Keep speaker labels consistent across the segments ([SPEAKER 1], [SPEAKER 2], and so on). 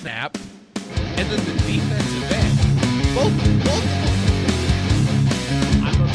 [SPEAKER 1] snap, and then the defensive end. Both of them.
[SPEAKER 2] I'm a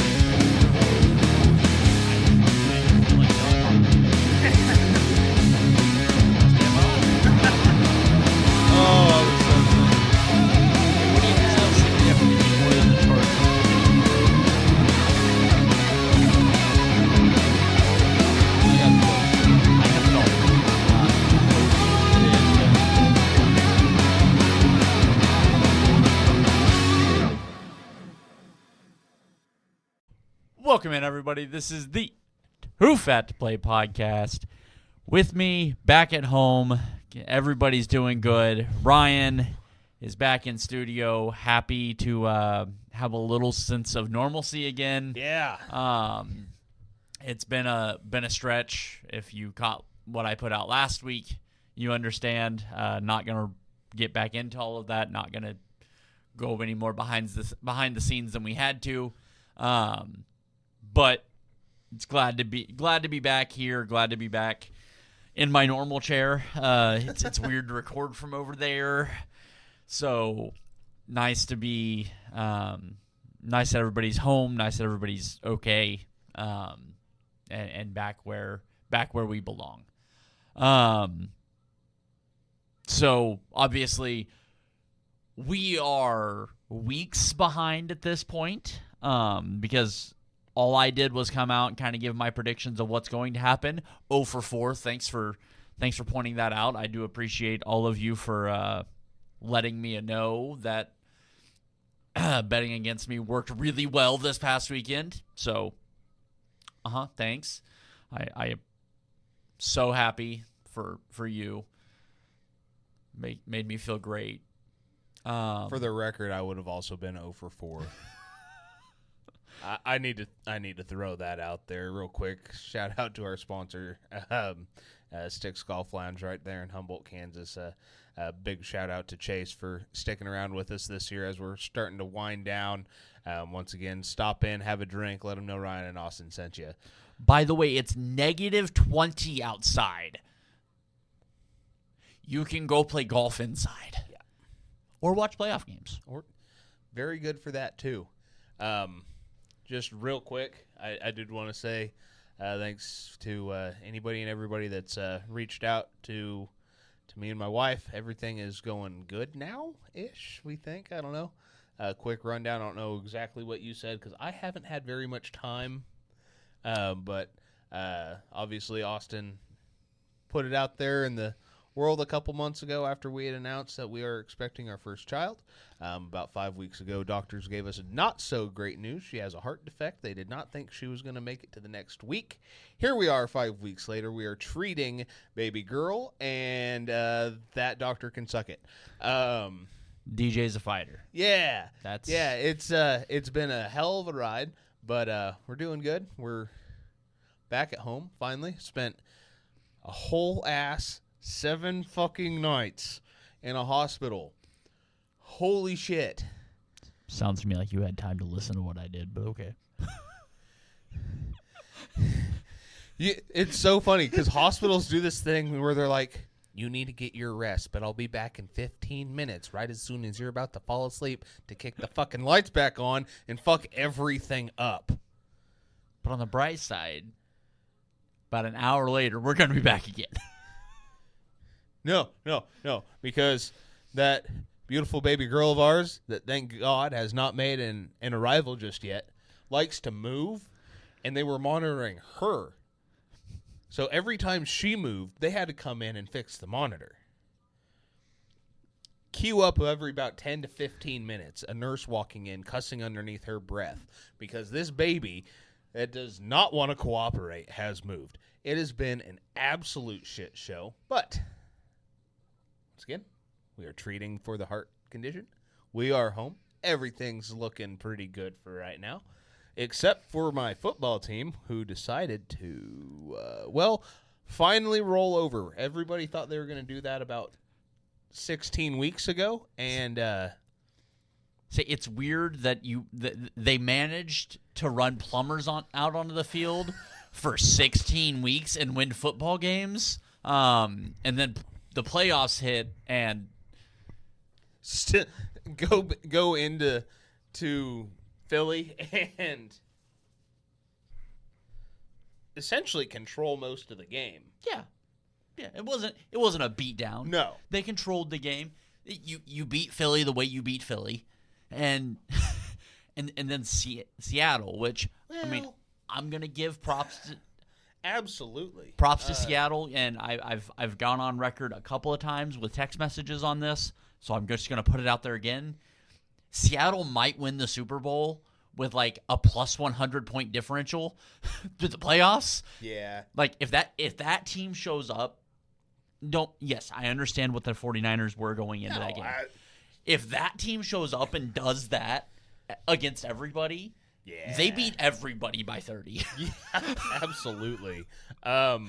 [SPEAKER 2] Welcome in, everybody. This is the Who Fat to Play podcast. With me, back at home, everybody's doing good. Ryan is back in studio, happy to have a little sense of normalcy again.
[SPEAKER 1] Yeah.
[SPEAKER 2] It's been a stretch. If you caught what I put out last week, you understand. Not gonna get back into all of that. Not gonna go any more behind the scenes than we had to. But it's glad to be back here. Glad to be back in my normal chair. It's weird to record from over there. So nice to be nice that everybody's home. Nice that everybody's okay. And back where we belong. So obviously we are weeks behind at this point. Because all I did was come out and kind of give my predictions of what's going to happen. 0 for 4. Thanks for pointing that out. I do appreciate all of you for letting me know that betting against me worked really well this past weekend. So, thanks. I am so happy for you. Made me feel great.
[SPEAKER 1] For the record, I would have also been 0 for 4. I need to throw that out there real quick. Shout out to our sponsor, Sticks Golf Lounge right there in Humboldt, Kansas. A big shout out to Chase for sticking around with us this year as we're starting to wind down. Once again, stop in, have a drink, let them know Ryan and Austin sent you.
[SPEAKER 2] By the way, it's -20 outside. You can go play golf inside.
[SPEAKER 1] Yeah.
[SPEAKER 2] Or watch playoff games.
[SPEAKER 1] Or very good for that too. Just real quick, I did want to say thanks to anybody and everybody that's reached out to me and my wife. Everything is going good now-ish, we think. I don't know. Quick rundown. I don't know exactly what you said because I haven't had very much time. But obviously Austin put it out there in the world a couple months ago after we had announced that we are expecting our first child. About 5 weeks ago, doctors gave us not so great news. She has a heart defect. They did not think she was going to make it to the next week. Here we are 5 weeks later. We are treating baby girl, and that doctor can suck it.
[SPEAKER 2] DJ's a fighter.
[SPEAKER 1] Yeah. It's been a hell of a ride, but we're doing good. We're back at home finally. Spent a whole ass 7 fucking nights in a hospital. Holy shit.
[SPEAKER 2] Sounds to me like you had time to listen to what I did, but okay.
[SPEAKER 1] It's so funny because hospitals do this thing where they're like, you need to get your rest, but I'll be back in 15 minutes, right as soon as you're about to fall asleep, to kick the fucking lights back on and fuck everything up.
[SPEAKER 2] But on the bright side, about an hour later, we're going to be back again.
[SPEAKER 1] No, because that beautiful baby girl of ours that, thank God, has not made an arrival just yet, likes to move, and they were monitoring her. So every time she moved, they had to come in and fix the monitor. Cue up every about 10 to 15 minutes, a nurse walking in, cussing underneath her breath, because this baby that does not want to cooperate has moved. It has been an absolute shit show, but once again, we are treating for the heart condition. We are home. Everything's looking pretty good for right now, except for my football team, who decided to, finally roll over. Everybody thought they were going to do that about 16 weeks ago, and
[SPEAKER 2] say it's weird that they managed to run plumbers out onto the field for 16 weeks and win football games, and then the playoffs hit, and
[SPEAKER 1] go into Philly and essentially control most of the game.
[SPEAKER 2] Yeah. It wasn't a beatdown.
[SPEAKER 1] No,
[SPEAKER 2] they controlled the game. You beat Philly the way you beat Philly, and and then Seattle, which I mean, I'm gonna give props to.
[SPEAKER 1] Absolutely.
[SPEAKER 2] Props to Seattle, and I've gone on record a couple of times with text messages on this, so I'm just going to put it out there again. Seattle might win the Super Bowl with like a plus 100 point differential to the playoffs.
[SPEAKER 1] Yeah.
[SPEAKER 2] Like if that team shows up, yes, I understand what the 49ers were going into that game. If that team shows up and does that against everybody,
[SPEAKER 1] yeah,
[SPEAKER 2] they beat everybody by 30.
[SPEAKER 1] Yeah, absolutely. And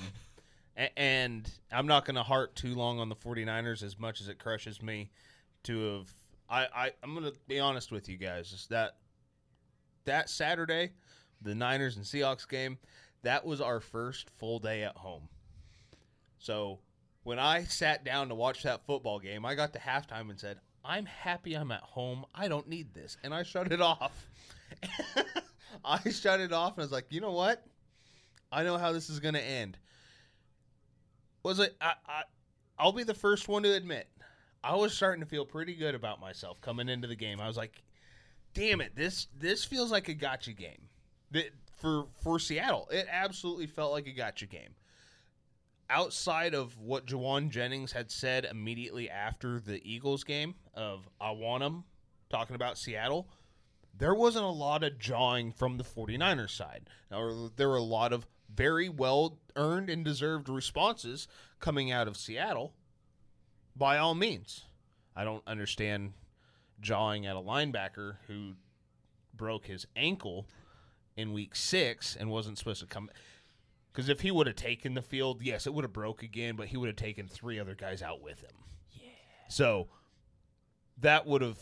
[SPEAKER 1] I'm not going to harp too long on the 49ers as much as it crushes me to have. I'm going to be honest with you guys. Is that Saturday, the Niners and Seahawks game, that was our first full day at home. So when I sat down to watch that football game, I got to halftime and said, I'm happy I'm at home. I don't need this. And I shut it off. I shut it off and I was like, you know what? I know how this is going to end. I'll be the first one to admit, I was starting to feel pretty good about myself coming into the game. I was like, damn it, this feels like a gotcha game. For Seattle, it absolutely felt like a gotcha game. Outside of what Jawan Jennings had said immediately after the Eagles game of I want them, talking about Seattle, there wasn't a lot of jawing from the 49ers side. Now, there were a lot of very well-earned and deserved responses coming out of Seattle, by all means. I don't understand jawing at a linebacker who broke his ankle in week 6 and wasn't supposed to come. Because if he would have taken the field, yes, it would have broke again, but he would have taken 3 other guys out with him.
[SPEAKER 2] Yeah.
[SPEAKER 1] So that would have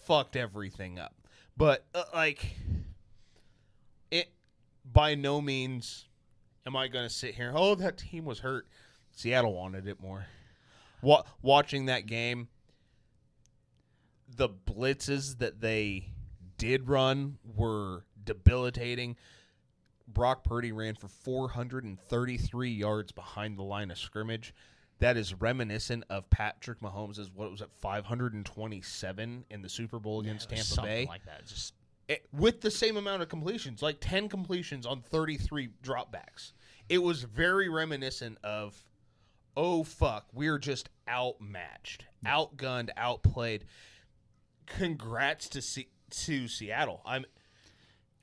[SPEAKER 1] fucked everything up. But, it by no means am I going to sit here, oh, that team was hurt. Seattle wanted it more. Watching that game, the blitzes that they did run were debilitating. Brock Purdy ran for 433 yards behind the line of scrimmage. That is reminiscent of Patrick Mahomes' 527 in the Super Bowl against Tampa Bay.
[SPEAKER 2] Something like that.
[SPEAKER 1] With the same amount of completions, like 10 completions on 33 dropbacks. It was very reminiscent of, oh, fuck, we're just outmatched, outgunned, outplayed. Congrats to Seattle.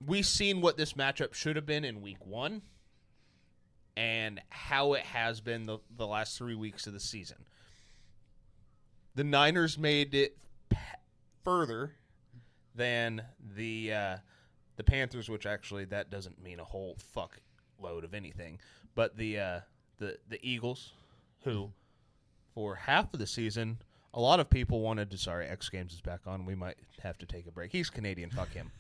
[SPEAKER 1] We've seen what this matchup should have been in week 1 and how it has been the last 3 weeks of the season. The Niners made it further than the Panthers, which actually that doesn't mean a whole fuck load of anything. But the Eagles, who for half of the season, a lot of people wanted to. Sorry, X Games is back on. We might have to take a break. He's Canadian. Fuck him.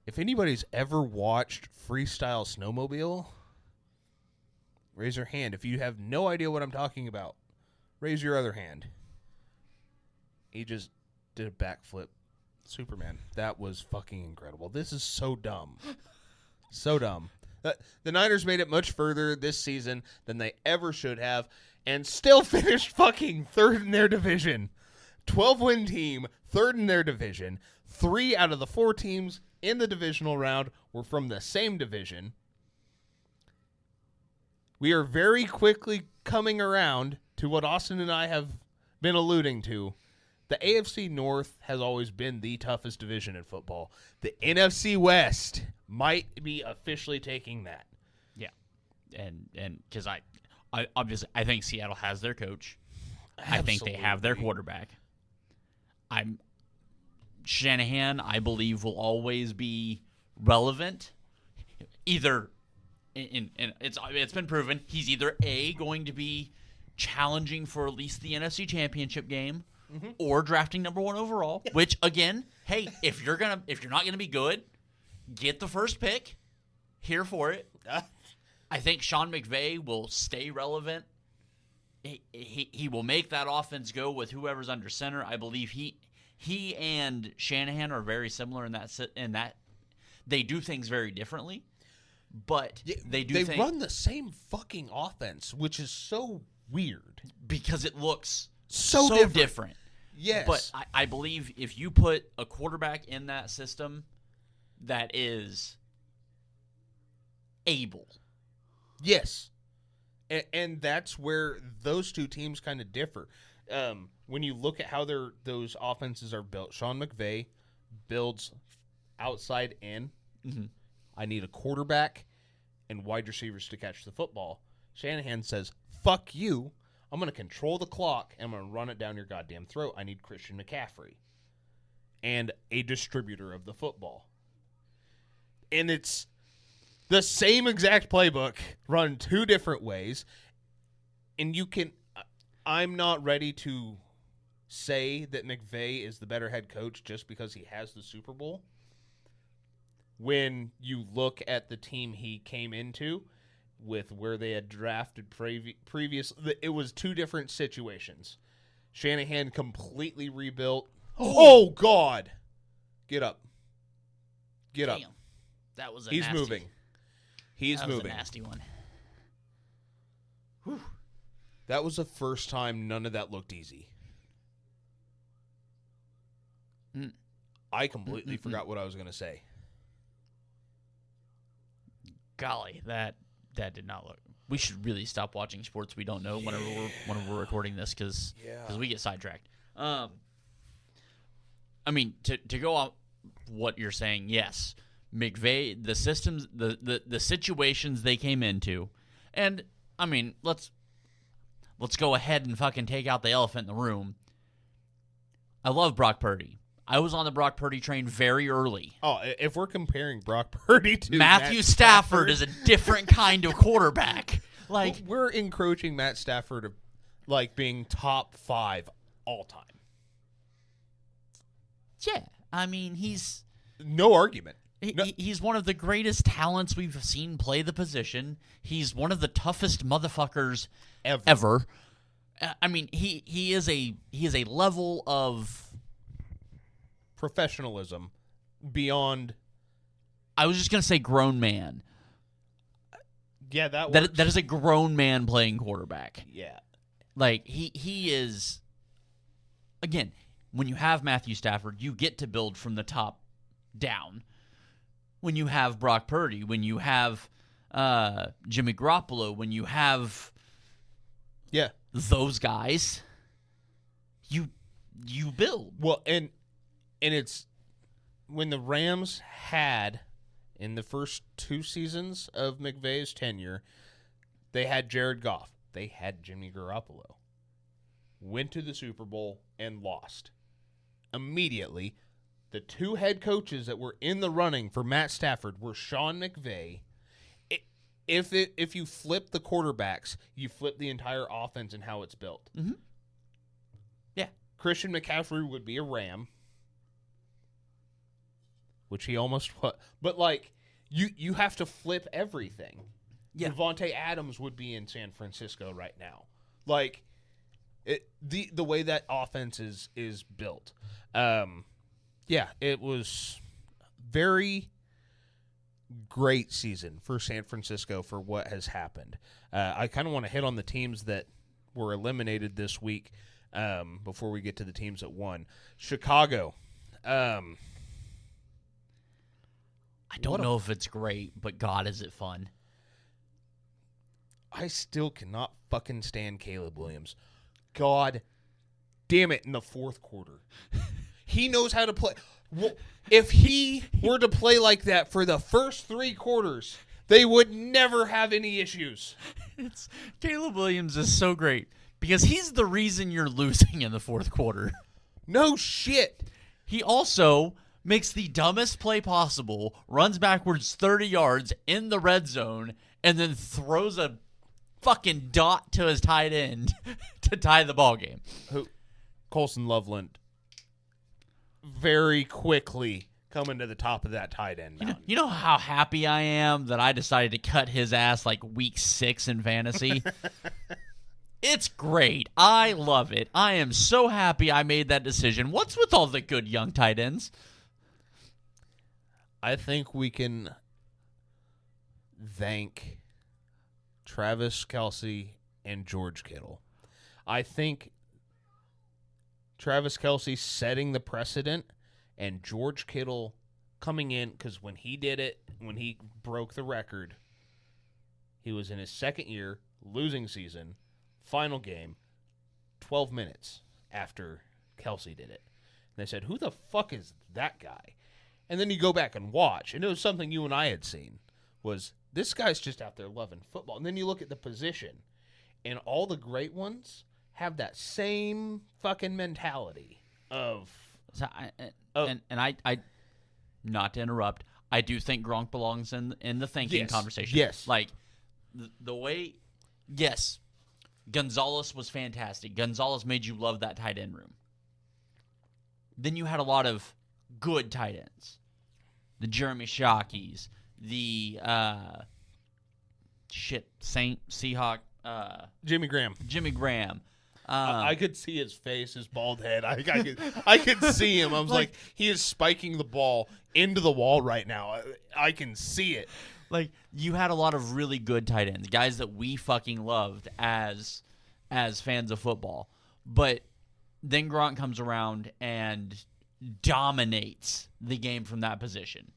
[SPEAKER 1] If anybody's ever watched Freestyle Snowmobile, raise your hand. If you have no idea what I'm talking about, raise your other hand. He just did a backflip. Superman. That was fucking incredible. This is so dumb. So dumb. The Niners made it much further this season than they ever should have and still finished fucking third in their division. 12-win team, third in their division. 3 out of the 4 teams in the divisional round were from the same division. We are very quickly coming around to what Austin and I have been alluding to. The AFC North has always been the toughest division in football. The NFC West might be officially taking that.
[SPEAKER 2] Yeah, and because I obviously I think Seattle has their coach.
[SPEAKER 1] Absolutely.
[SPEAKER 2] I think they have their quarterback. Shanahan, I believe, will always be relevant. Either, and it's been proven, he's either A, going to be challenging for at least the NFC Championship game, or drafting number 1 overall. Yeah. Which again, hey, if you're not gonna be good, get the first pick. Here for it. I think Sean McVay will stay relevant he will make that offense go with whoever's under center. I believe he and Shanahan are very similar in that they do things very differently, but they
[SPEAKER 1] run the same fucking offense, which is so weird
[SPEAKER 2] because it looks
[SPEAKER 1] so
[SPEAKER 2] different.
[SPEAKER 1] Yes,
[SPEAKER 2] but I believe if you put a quarterback in that system that is able,
[SPEAKER 1] yes. And that's where those two teams kind of differ. When you look at how those offenses are built, Sean McVay builds outside in.
[SPEAKER 2] Mm-hmm.
[SPEAKER 1] I need a quarterback and wide receivers to catch the football. Shanahan says, fuck you. I'm going to control the clock, and I'm going to run it down your goddamn throat. I need Christian McCaffrey and a distributor of the football. And it's the same exact playbook run two different ways, and I'm not ready to say that McVay is the better head coach just because he has the Super Bowl. When you look at the team he came into with where they had drafted previous, it was two different situations. Shanahan completely rebuilt. Oh God! Get up. Get up.
[SPEAKER 2] That was
[SPEAKER 1] He's moving. He's moving.
[SPEAKER 2] That was a nasty one.
[SPEAKER 1] Whew. That was the first time none of that looked easy. I completely forgot what I was going to say.
[SPEAKER 2] Golly, that did not look. We should really stop watching sports we don't know whenever we're recording this because we get sidetracked. I mean, to go on what you're saying, yes. McVay, the systems, the situations they came into, and I mean, let's go ahead and fucking take out the elephant in the room. I love Brock Purdy. I was on the Brock Purdy train very early.
[SPEAKER 1] Oh, if we're comparing Brock Purdy to
[SPEAKER 2] Matthew Stafford is a different kind of quarterback. Like
[SPEAKER 1] we're encroaching Matt Stafford of like being top 5 all time.
[SPEAKER 2] Yeah, I mean he's
[SPEAKER 1] no argument.
[SPEAKER 2] He's one of the greatest talents we've seen play the position. He's one of the toughest motherfuckers ever. I mean, he is a level of
[SPEAKER 1] professionalism beyond.
[SPEAKER 2] I was just gonna say grown man.
[SPEAKER 1] Yeah, that
[SPEAKER 2] is a grown man playing quarterback.
[SPEAKER 1] Yeah,
[SPEAKER 2] like he is. Again, when you have Matthew Stafford, you get to build from the top down. When you have Brock Purdy, when you have Jimmy Garoppolo, when you have those guys, you build.
[SPEAKER 1] Well, and it's when the Rams had in the first 2 seasons of McVay's tenure, they had Jared Goff, they had Jimmy Garoppolo, went to the Super Bowl and lost immediately. The 2 head coaches that were in the running for Matt Stafford were Sean McVay. If you flip the quarterbacks, you flip the entire offense and how it's built.
[SPEAKER 2] Mm-hmm. Yeah.
[SPEAKER 1] Christian McCaffrey would be a Ram, which he almost was. But, like, you have to flip everything.
[SPEAKER 2] Yeah.
[SPEAKER 1] Devontae Adams would be in San Francisco right now. Like, the way that offense is built. Yeah, it was very great season for San Francisco for what has happened. I kind of want to hit on the teams that were eliminated this week before we get to the teams that won. Chicago.
[SPEAKER 2] I don't know if it's great, but God, is it fun.
[SPEAKER 1] I still cannot fucking stand Caleb Williams. God damn it in the fourth quarter. He knows how to play. Well, if he were to play like that for the first 3 quarters, they would never have any issues.
[SPEAKER 2] Caleb Williams is so great because he's the reason you're losing in the fourth quarter.
[SPEAKER 1] No shit.
[SPEAKER 2] He also makes the dumbest play possible, runs backwards 30 yards in the red zone, and then throws a fucking dot to his tight end to tie the ball game.
[SPEAKER 1] Colson Loveland very quickly coming to the top of that tight end mountain.
[SPEAKER 2] You know how happy I am that I decided to cut his ass like week 6 in fantasy? It's great. I love it. I am so happy I made that decision. What's with all the good young tight ends?
[SPEAKER 1] I think we can thank Travis Kelce and George Kittle. I think Travis Kelce setting the precedent and George Kittle coming in, because when he did it, when he broke the record, he was in his second year, losing season, final game, 12 minutes after Kelce did it. And they said, who the fuck is that guy? And then you go back and watch, and it was something you and I had seen, was this guy's just out there loving football. And then you look at the position, and all the great ones have that same fucking mentality of...
[SPEAKER 2] So I not to interrupt, I do think Gronk belongs in the thinking conversation.
[SPEAKER 1] Yes.
[SPEAKER 2] Like, the way... Yes, Gonzalez was fantastic. Gonzalez made you love that tight end room. Then you had a lot of good tight ends. The Jeremy Shockeys, the Seahawk,
[SPEAKER 1] Jimmy Graham.
[SPEAKER 2] I
[SPEAKER 1] I could see his face, his bald head. I could see him. I was like, he is spiking the ball into the wall right now. I can see it.
[SPEAKER 2] Like, you had a lot of really good tight ends, guys that we fucking loved as fans of football. But then Gronk comes around and dominates the game from that position.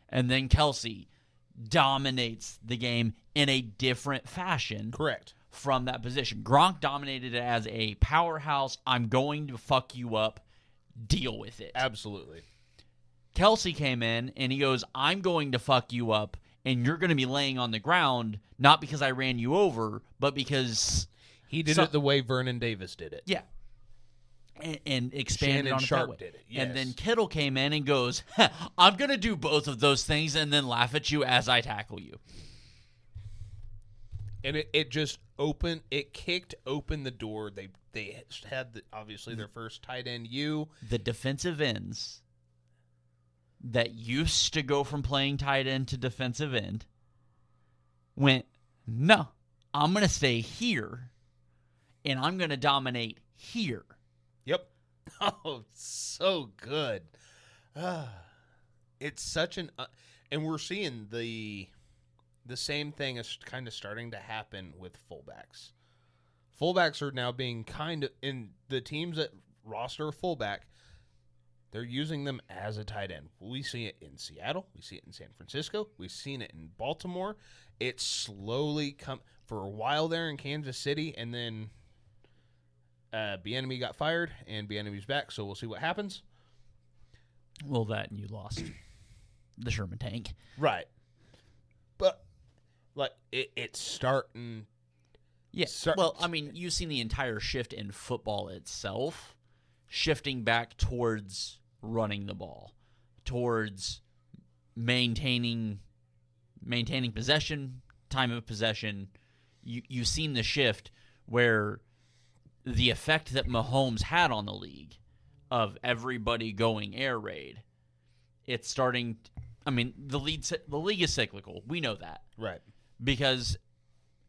[SPEAKER 2] And then Kelce dominates the game in a different fashion.
[SPEAKER 1] Correct.
[SPEAKER 2] From that position. Gronk dominated it as a powerhouse, I'm going to fuck you up, deal with it.
[SPEAKER 1] Absolutely.
[SPEAKER 2] Kelce came in and he goes, I'm going to fuck you up, and you're going to be laying on the ground, not because I ran you over, but because...
[SPEAKER 1] He did it the way Vernon Davis did it.
[SPEAKER 2] Yeah. And expanded
[SPEAKER 1] Shannon
[SPEAKER 2] on
[SPEAKER 1] Sharp
[SPEAKER 2] it that way.
[SPEAKER 1] did it, yes.
[SPEAKER 2] And then Kittle came in and goes, I'm going to do both of those things and then laugh at you as I tackle you.
[SPEAKER 1] And it just opened, it kicked open the door. They had, obviously, their first tight end,
[SPEAKER 2] The defensive ends that used to go from playing tight end to defensive end went, no, I'm going to stay here, and I'm going to dominate here.
[SPEAKER 1] Yep. Oh, so good. It's such an... and we're seeing the same thing is kind of starting to happen with fullbacks. Fullbacks are now being kind of... In the teams that roster a fullback, they're using them as a tight end. We see it in Seattle. We see it in San Francisco. We've seen it in Baltimore. It's slowly come... For a while there in Kansas City, and then... Bieniemy got fired, and Bieniemy's back, so we'll see what happens.
[SPEAKER 2] Well, that and you lost the Sherman tank.
[SPEAKER 1] Right. But, like, it's starting...
[SPEAKER 2] Yeah, well, I mean, you've seen the entire shift in football itself, shifting back towards running the ball, towards maintaining possession, time of possession. You've seen the shift where... the effect that Mahomes had on the league of everybody going air raid, it's starting... I mean, the league is cyclical. We know that.
[SPEAKER 1] Right.
[SPEAKER 2] Because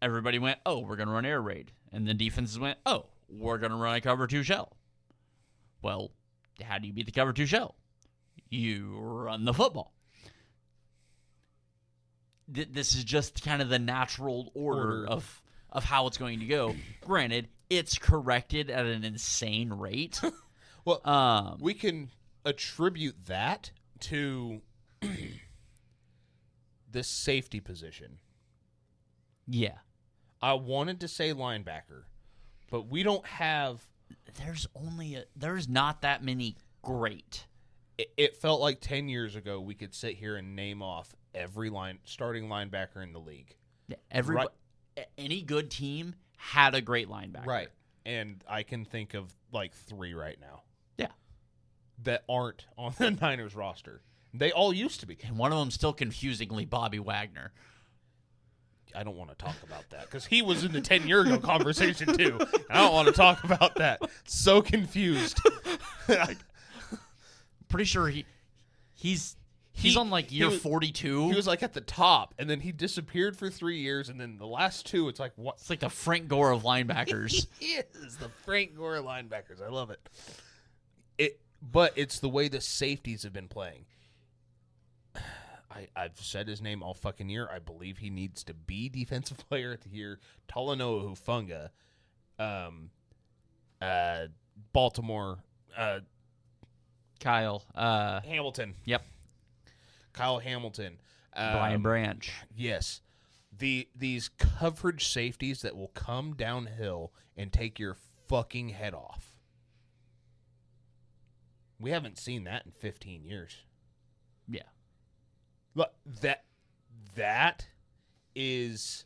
[SPEAKER 2] everybody went, oh, we're going to run air raid. And then defenses went, oh, we're going to run a cover 2 shell. Well, how do you beat the cover 2 shell? You run the football. This is just kind of the natural order of how it's going to go. Granted, it's corrected at an insane rate.
[SPEAKER 1] Well, we can attribute that to the safety position.
[SPEAKER 2] Yeah.
[SPEAKER 1] I wanted to say linebacker, but we don't have...
[SPEAKER 2] There's not that many great.
[SPEAKER 1] It felt like 10 years ago we could sit here and name off every starting linebacker in the league.
[SPEAKER 2] Any good team had a great linebacker.
[SPEAKER 1] Right. And I can think of like 3 right now.
[SPEAKER 2] Yeah.
[SPEAKER 1] That aren't on the Niners roster. They all used to be.
[SPEAKER 2] And one of them still confusingly Bobby Wagner.
[SPEAKER 1] I don't want to talk about that because he was in the 10-year ago conversation too. I don't want to talk about that. So confused.
[SPEAKER 2] Pretty sure He's on like year 42.
[SPEAKER 1] He was like at the top, and then he disappeared for 3 years, and then the last 2, it's like what?
[SPEAKER 2] It's like the Frank Gore of linebackers.
[SPEAKER 1] He is the Frank Gore of linebackers. I love it. But it's the way the safeties have been playing. I've said his name all fucking year. I believe he needs to be Defensive Player of the Year. Talanoa Hufanga, Baltimore,
[SPEAKER 2] Kyle.
[SPEAKER 1] Hamilton.
[SPEAKER 2] Yep.
[SPEAKER 1] Kyle Hamilton.
[SPEAKER 2] Brian Branch.
[SPEAKER 1] Yes. These coverage safeties that will come downhill and take your fucking head off. We haven't seen that in 15 years.
[SPEAKER 2] Yeah.
[SPEAKER 1] Look, that is...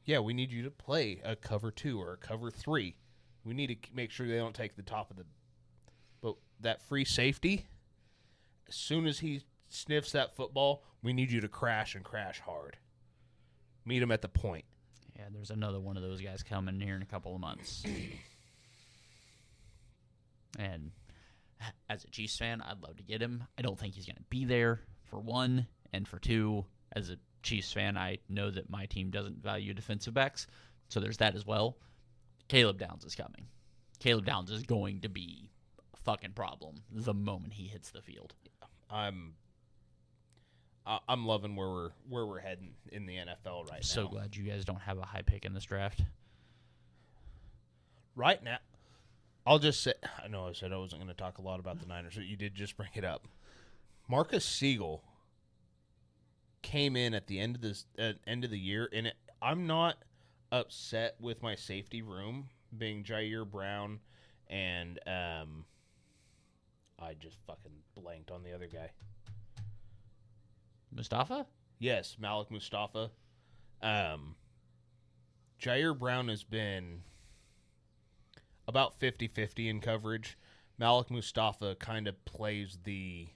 [SPEAKER 1] Yeah, we need you to play a cover 2 or a cover 3. We need to make sure they don't take the top of the... But that free safety, as soon as he sniffs that football, we need you to crash and crash hard. Meet him at the point.
[SPEAKER 2] Yeah, there's another one of those guys coming here in a couple of months. And as a Chiefs fan, I'd love to get him. I don't think he's going to be there, for one. And for two, as a Chiefs fan, I know that my team doesn't value defensive backs. So there's that as well. Caleb Downs is coming. Caleb Downs is going to be a fucking problem the moment he hits the field.
[SPEAKER 1] I'm loving where we're heading in the NFL right now.
[SPEAKER 2] So glad you guys don't have a high pick in this draft.
[SPEAKER 1] Right now, I'll just say, I know I said I wasn't going to talk a lot about the Niners, but you did just bring it up. Marcus Siegel came in at the end of the year, and I'm not upset with my safety room being Jair Brown and I just fucking blanked on the other guy.
[SPEAKER 2] Mustafa?
[SPEAKER 1] Yes, Malik Mustafa. Jair Brown has been about 50-50 in coverage. Malik Mustafa kind of plays the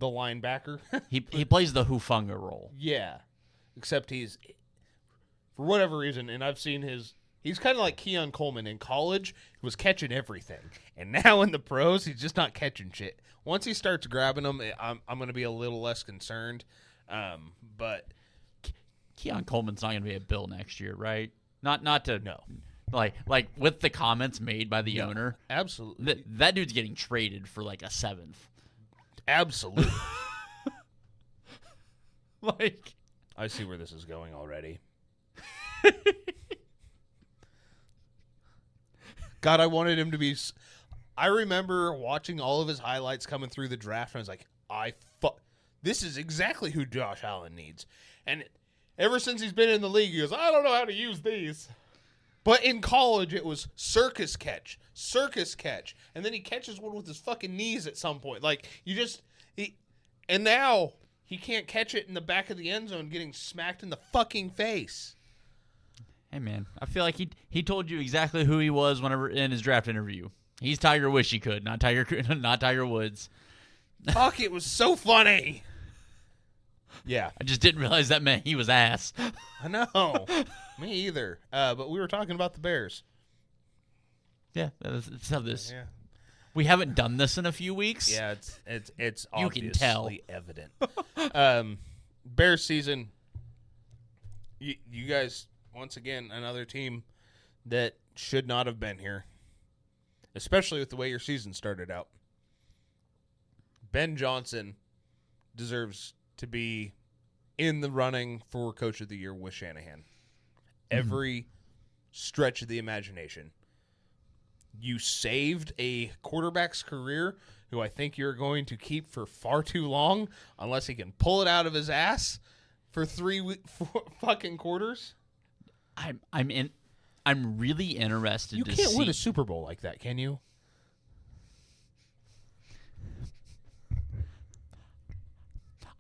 [SPEAKER 1] linebacker.
[SPEAKER 2] He plays the Hufanga role.
[SPEAKER 1] Yeah. Except he's, for whatever reason, and I've seen he's kind of like Keon Coleman in college. He was catching everything. And now in the pros, he's just not catching shit. Once he starts grabbing them, I'm going to be a little less concerned. But
[SPEAKER 2] Keon Coleman's not going to be a Bill next year, right? Not to
[SPEAKER 1] no.
[SPEAKER 2] Like with the comments made by the owner.
[SPEAKER 1] Absolutely.
[SPEAKER 2] That dude's getting traded for like a 7th.
[SPEAKER 1] Absolutely.
[SPEAKER 2] Like,
[SPEAKER 1] I see where this is going already. God, I wanted him to be. I remember watching all of his highlights coming through the draft, and I was like, this is exactly who Josh Allen needs. And ever since he's been in the league, he goes, I don't know how to use these. But in college, it was circus catch. And then he catches one with his fucking knees at some point. Like, and now he can't catch it in the back of the end zone getting smacked in the fucking face.
[SPEAKER 2] Hey, man, I feel like he told you exactly who he was whenever in his draft interview. He's Tiger Wish he could, not Tiger Woods.
[SPEAKER 1] Fuck, it was so funny. Yeah.
[SPEAKER 2] I just didn't realize that meant he was ass.
[SPEAKER 1] I know. Me either. But we were talking about the Bears.
[SPEAKER 2] Yeah, let's have this.
[SPEAKER 1] Yeah.
[SPEAKER 2] We haven't done this in a few weeks.
[SPEAKER 1] Yeah, it's
[SPEAKER 2] you
[SPEAKER 1] obviously
[SPEAKER 2] can tell.
[SPEAKER 1] Evident. Bears season. You guys, once again, another team that should not have been here, especially with the way your season started out. Ben Johnson deserves to be in the running for Coach of the Year with Shanahan. Every stretch of the imagination. You saved a quarterback's career who I think you're going to keep for far too long unless he can pull it out of his ass for 4 fucking quarters.
[SPEAKER 2] I'm really interested to see.
[SPEAKER 1] You can't win a Super Bowl like that, can you?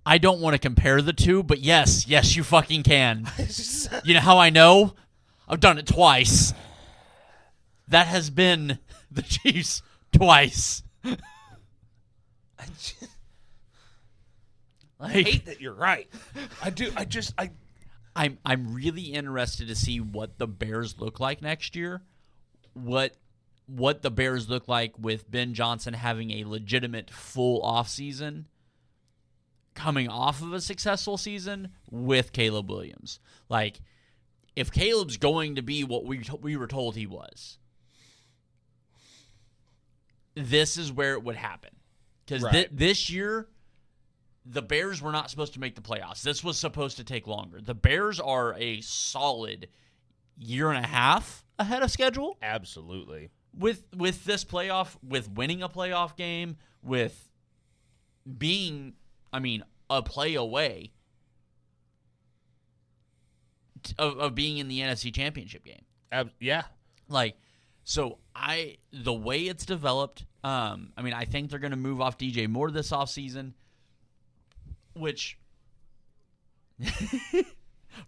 [SPEAKER 2] I don't want to compare the two, but yes, you fucking can. You know how I know? I've done it twice. That has been the Chiefs twice.
[SPEAKER 1] I hate that you're right. I do.
[SPEAKER 2] I'm really interested to see what the Bears look like next year. What what the Bears look like with Ben Johnson having a legitimate full offseason coming off of a successful season with Caleb Williams. Like, if Caleb's going to be what we were told he was, this is where it would happen. Because this year, the Bears were not supposed to make the playoffs. This was supposed to take longer. The Bears are a solid year and a half ahead of schedule.
[SPEAKER 1] Absolutely.
[SPEAKER 2] With this playoff, with winning a playoff game, with being, a play away of being in the NFC Championship game.
[SPEAKER 1] Yeah.
[SPEAKER 2] Like, so the way it's developed, I think they're going to move off DJ Moore this offseason, which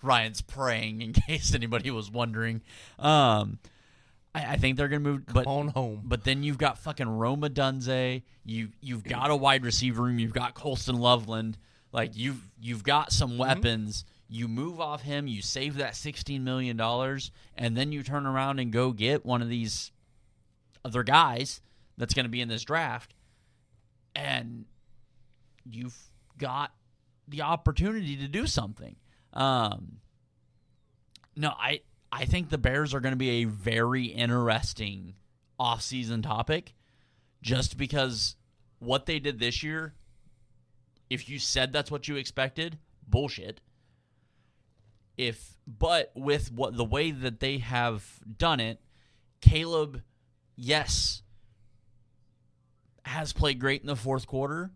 [SPEAKER 2] Ryan's praying in case anybody was wondering. I think they're going to move.
[SPEAKER 1] Come on home.
[SPEAKER 2] But then you've got fucking Roma Dunze. You've got a wide receiver room. You've got Colston Loveland. Like, you've got some weapons. You move off him. You save that $16 million. And then you turn around and go get one of these other guys that's going to be in this draft. And you've got the opportunity to do something. No, I think the Bears are going to be a very interesting offseason topic just because what they did this year, if you said that's what you expected, bullshit. But with the way that they have done it, Caleb, yes, has played great in the fourth quarter.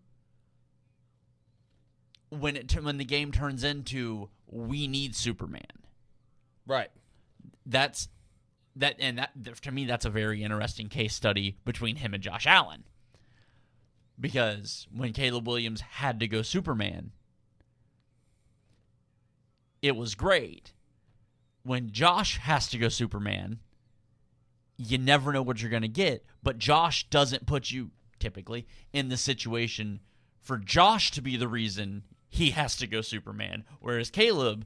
[SPEAKER 2] When the game turns into we need Superman.
[SPEAKER 1] Right.
[SPEAKER 2] That to me, that's a very interesting case study between him and Josh Allen. Because when Caleb Williams had to go Superman, it was great. When Josh has to go Superman, you never know what you're going to get. But Josh doesn't put you, typically, in the situation for Josh to be the reason he has to go Superman. Whereas Caleb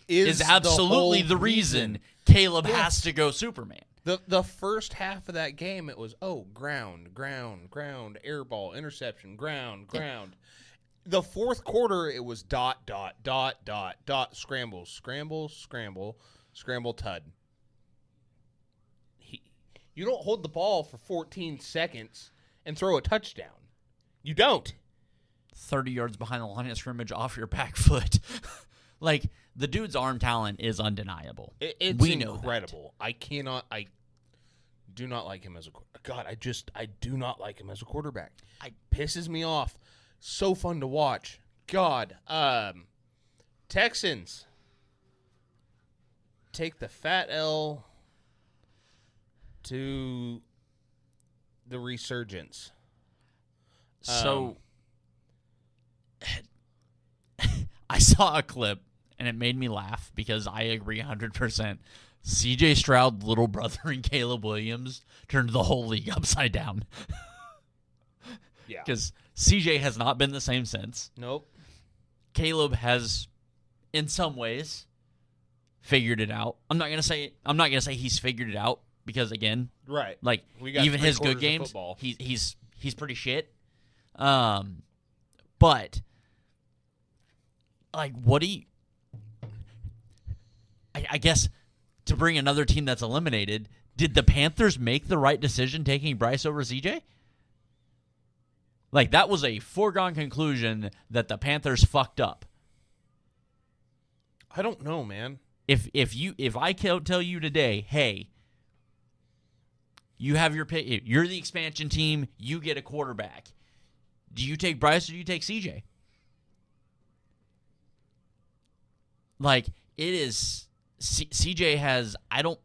[SPEAKER 2] is absolutely the reason Caleb has to go Superman.
[SPEAKER 1] The first half of that game, it was, ground, air ball, interception, ground. The fourth quarter, it was dot, scramble, tud. You don't hold the ball for 14 seconds and throw a touchdown. You don't.
[SPEAKER 2] 30 yards behind the line of scrimmage off your back foot. Like, the dude's arm talent is undeniable.
[SPEAKER 1] It's incredible. I do not like him as a I do not like him as a quarterback. It pisses me off. So fun to watch. God. Texans take the fat L to the resurgence.
[SPEAKER 2] So I saw a clip, and it made me laugh because I agree 100%. C.J. Stroud, little brother, and Caleb Williams turned the whole league upside down.
[SPEAKER 1] Yeah.
[SPEAKER 2] Because C.J. has not been the same since.
[SPEAKER 1] Nope.
[SPEAKER 2] Caleb has, in some ways, figured it out. I'm not gonna say he's figured it out because, again,
[SPEAKER 1] right,
[SPEAKER 2] like, even his good games, he's pretty shit. But like, what do you? I guess to bring another team that's eliminated, did the Panthers make the right decision taking Bryce over CJ? Like, that was a foregone conclusion that the Panthers fucked up.
[SPEAKER 1] I don't know, man.
[SPEAKER 2] If I tell you today, hey, you have your pick, you're the expansion team, you get a quarterback. Do you take Bryce or do you take CJ? Like, it is CJ has, I don't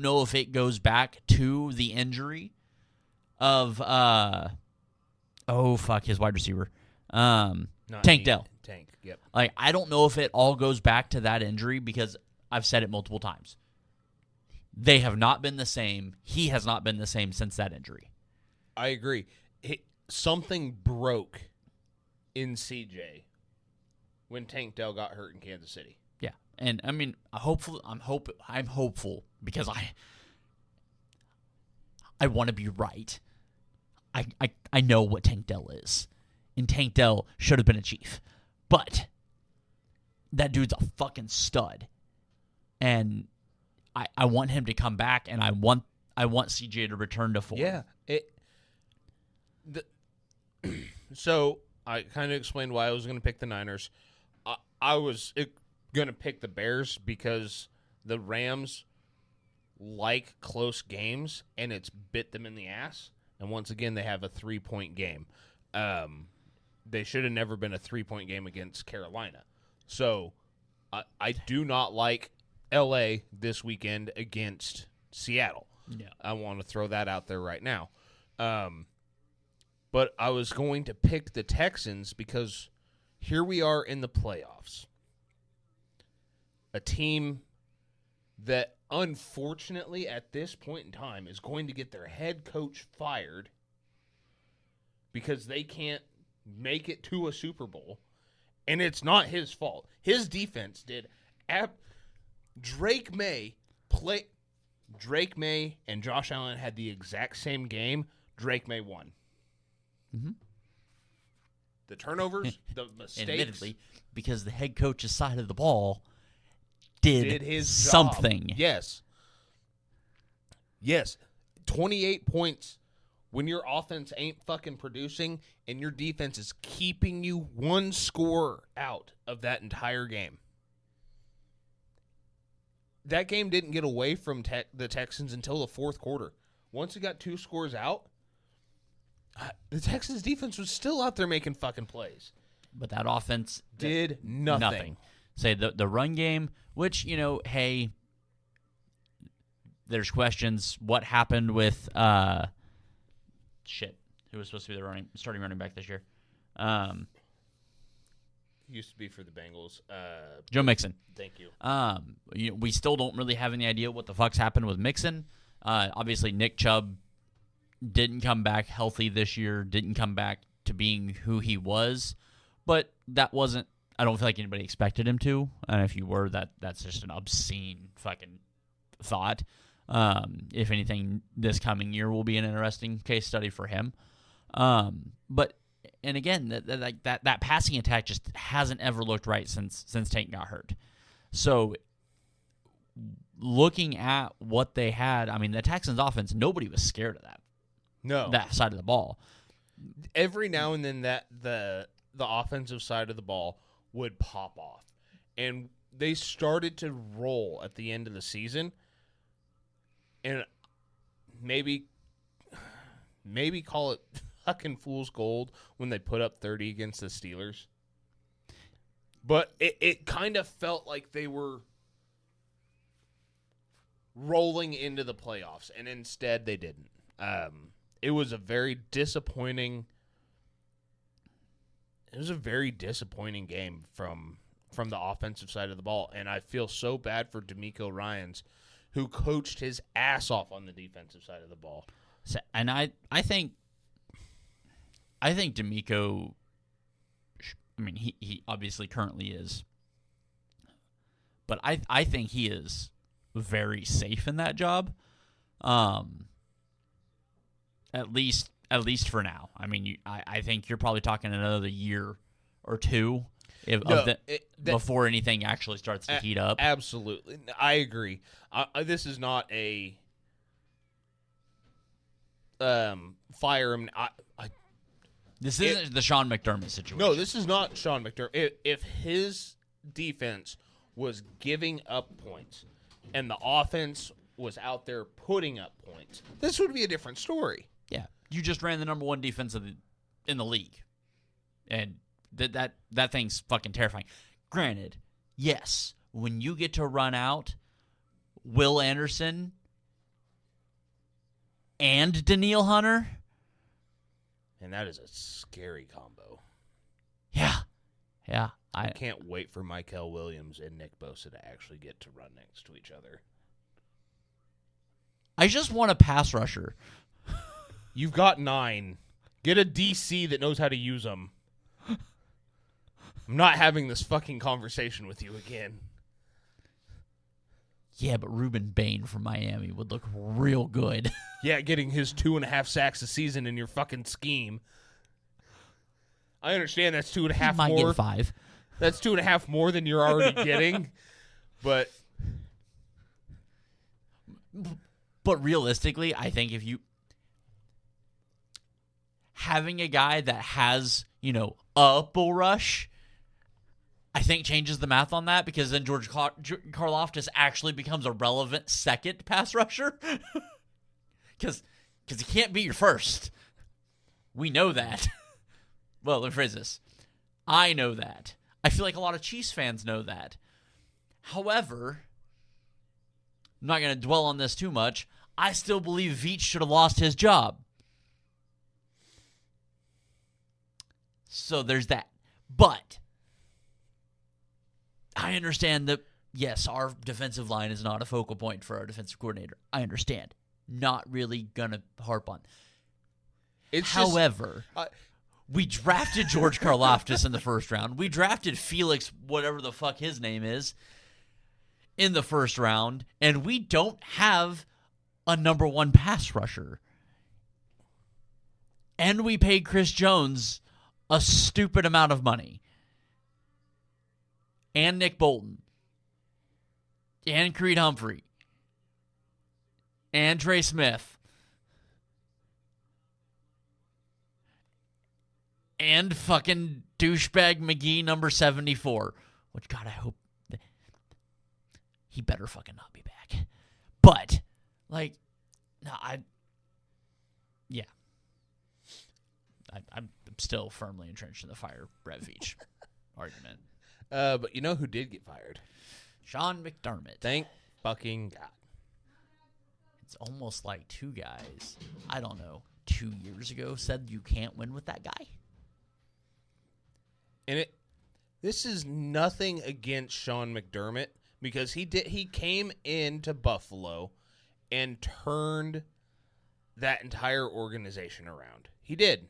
[SPEAKER 2] know if it goes back to the injury of his wide receiver. Tank Dell.
[SPEAKER 1] Tank, yep.
[SPEAKER 2] Like, I don't know if it all goes back to that injury because I've said it multiple times. They have not been the same. He has not been the same since that injury.
[SPEAKER 1] I agree. Something broke in CJ when Tank Dell got hurt in Kansas City.
[SPEAKER 2] Yeah. And I mean, I'm hopeful because I want to be right. I know what Tank Dell is. And Tank Dell should have been a Chief. But that dude's a fucking stud. And I want him to come back, and I want CJ to return to form.
[SPEAKER 1] Yeah. So I kind of explained why I was going to pick the Niners. I was going to pick the Bears because the Rams like close games, and it's bit them in the ass. And once again, they have a 3-point game. They should have never been a 3-point game against Carolina. So I do not like L.A. this weekend against Seattle.
[SPEAKER 2] Yeah.
[SPEAKER 1] I want to throw that out there right now. But I was going to pick the Texans because here we are in the playoffs. A team that, unfortunately, at this point in time, is going to get their head coach fired because they can't make it to a Super Bowl. And it's not his fault. His defense did. Drake May and Josh Allen had the exact same game. Drake May won.
[SPEAKER 2] Mm-hmm.
[SPEAKER 1] The turnovers, the mistakes.
[SPEAKER 2] Admittedly, because the head coach's side of the ball did
[SPEAKER 1] his
[SPEAKER 2] something.
[SPEAKER 1] Job. Yes. 28 points when your offense ain't fucking producing and your defense is keeping you one score out of that entire game. That game didn't get away from the Texans until the fourth quarter. Once it got 2 scores out, the Texans defense was still out there making fucking plays.
[SPEAKER 2] But that offense
[SPEAKER 1] did nothing.
[SPEAKER 2] Say the run game, which, hey, there's questions. What happened with who was supposed to be the starting running back this year?
[SPEAKER 1] Used to be for the Bengals.
[SPEAKER 2] Joe Mixon.
[SPEAKER 1] Thank you.
[SPEAKER 2] We still don't really have any idea what the fuck's happened with Mixon. Obviously, Nick Chubb didn't come back healthy this year, didn't come back to being who he was, but that wasn't, I don't feel like anybody expected him to, and if you were, that's just an obscene fucking thought. If anything, this coming year will be an interesting case study for him. But, and again, that passing attack just hasn't ever looked right since Tank got hurt. So, looking at what they had, I mean, the Texans offense, nobody was scared of that.
[SPEAKER 1] No.
[SPEAKER 2] That side of the ball.
[SPEAKER 1] Every now and then that the offensive side of the ball would pop off. And they started to roll at the end of the season. And maybe call it fucking fool's gold when they put up 30 against the Steelers. But it kind of felt like they were rolling into the playoffs, and instead they didn't. It was a very disappointing game from the offensive side of the ball, and I feel so bad for D'Amico Ryans, who coached his ass off on the defensive side of the ball.
[SPEAKER 2] And I think D'Amico, I mean, he obviously currently is, but I think he is very safe in that job. At least for now. I mean, I think you're probably talking another year or two before anything actually starts to heat up.
[SPEAKER 1] Absolutely, I agree. This is not a fire him.
[SPEAKER 2] This isn't the Sean McDermott situation.
[SPEAKER 1] No, this is not Sean McDermott. If his defense was giving up points and the offense was out there putting up points, this would be a different story.
[SPEAKER 2] Yeah, you just ran the number 1 defense in the league, and that thing's fucking terrifying. Granted, yes, when you get to run out Will Anderson and Danielle Hunter,
[SPEAKER 1] and that is a scary combo.
[SPEAKER 2] Yeah.
[SPEAKER 1] I can't wait for Mykel Williams and Nick Bosa to actually get to run next to each other.
[SPEAKER 2] I just want a pass rusher.
[SPEAKER 1] You've got 9. Get a DC that knows how to use them. I'm not having this fucking conversation with you again.
[SPEAKER 2] Yeah, but Ruben Bain from Miami would look real good.
[SPEAKER 1] Yeah, getting his 2.5 sacks a season in your fucking scheme. I understand that's 2.5
[SPEAKER 2] Might
[SPEAKER 1] more.
[SPEAKER 2] get 5.
[SPEAKER 1] That's 2.5 more than you're already getting. But
[SPEAKER 2] realistically, I think if you having a guy that has, a bull rush, I think changes the math on that, because then George Karlaftis actually becomes a relevant second pass rusher. Because he can't be your first. We know that. Well, let me phrase this. I know that. I feel like a lot of Chiefs fans know that. However, I'm not going to dwell on this too much. I still believe Veach should have lost his job. So there's that. But I understand that, yes, our defensive line is not a focal point for our defensive coordinator. I understand. Not really going to harp on. However, we drafted George Karlaftis in the first round. We drafted Felix, whatever the fuck his name is, in the first round. And we don't have a number 1 pass rusher. And we paid Chris Jones a stupid amount of money. And Nick Bolton. And Creed Humphrey. And Trey Smith. And fucking douchebag McGee number 74. Which, God, I hope he better fucking not be back. But, no, yeah. I'm still firmly entrenched in the fire Brett Veach argument.
[SPEAKER 1] But you know who did get fired?
[SPEAKER 2] Sean McDermott.
[SPEAKER 1] Thank fucking God.
[SPEAKER 2] It's almost like 2 guys, I don't know, 2 years ago said you can't win with that guy.
[SPEAKER 1] And this is nothing against Sean McDermott, because he came into Buffalo and turned that entire organization around. He did.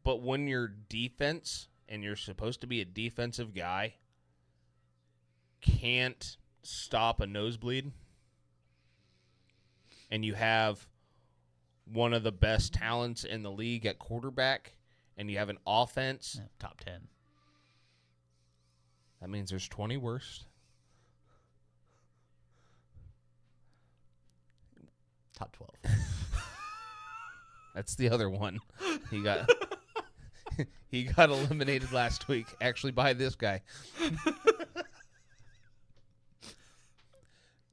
[SPEAKER 1] But when your defense, and you're supposed to be a defensive guy, can't stop a nosebleed, and you have one of the best talents in the league at quarterback, and you have an offense.
[SPEAKER 2] Top 10.
[SPEAKER 1] That means there's 20 worst.
[SPEAKER 2] Top 12.
[SPEAKER 1] That's the other one. He got he got eliminated last week, actually, by this guy.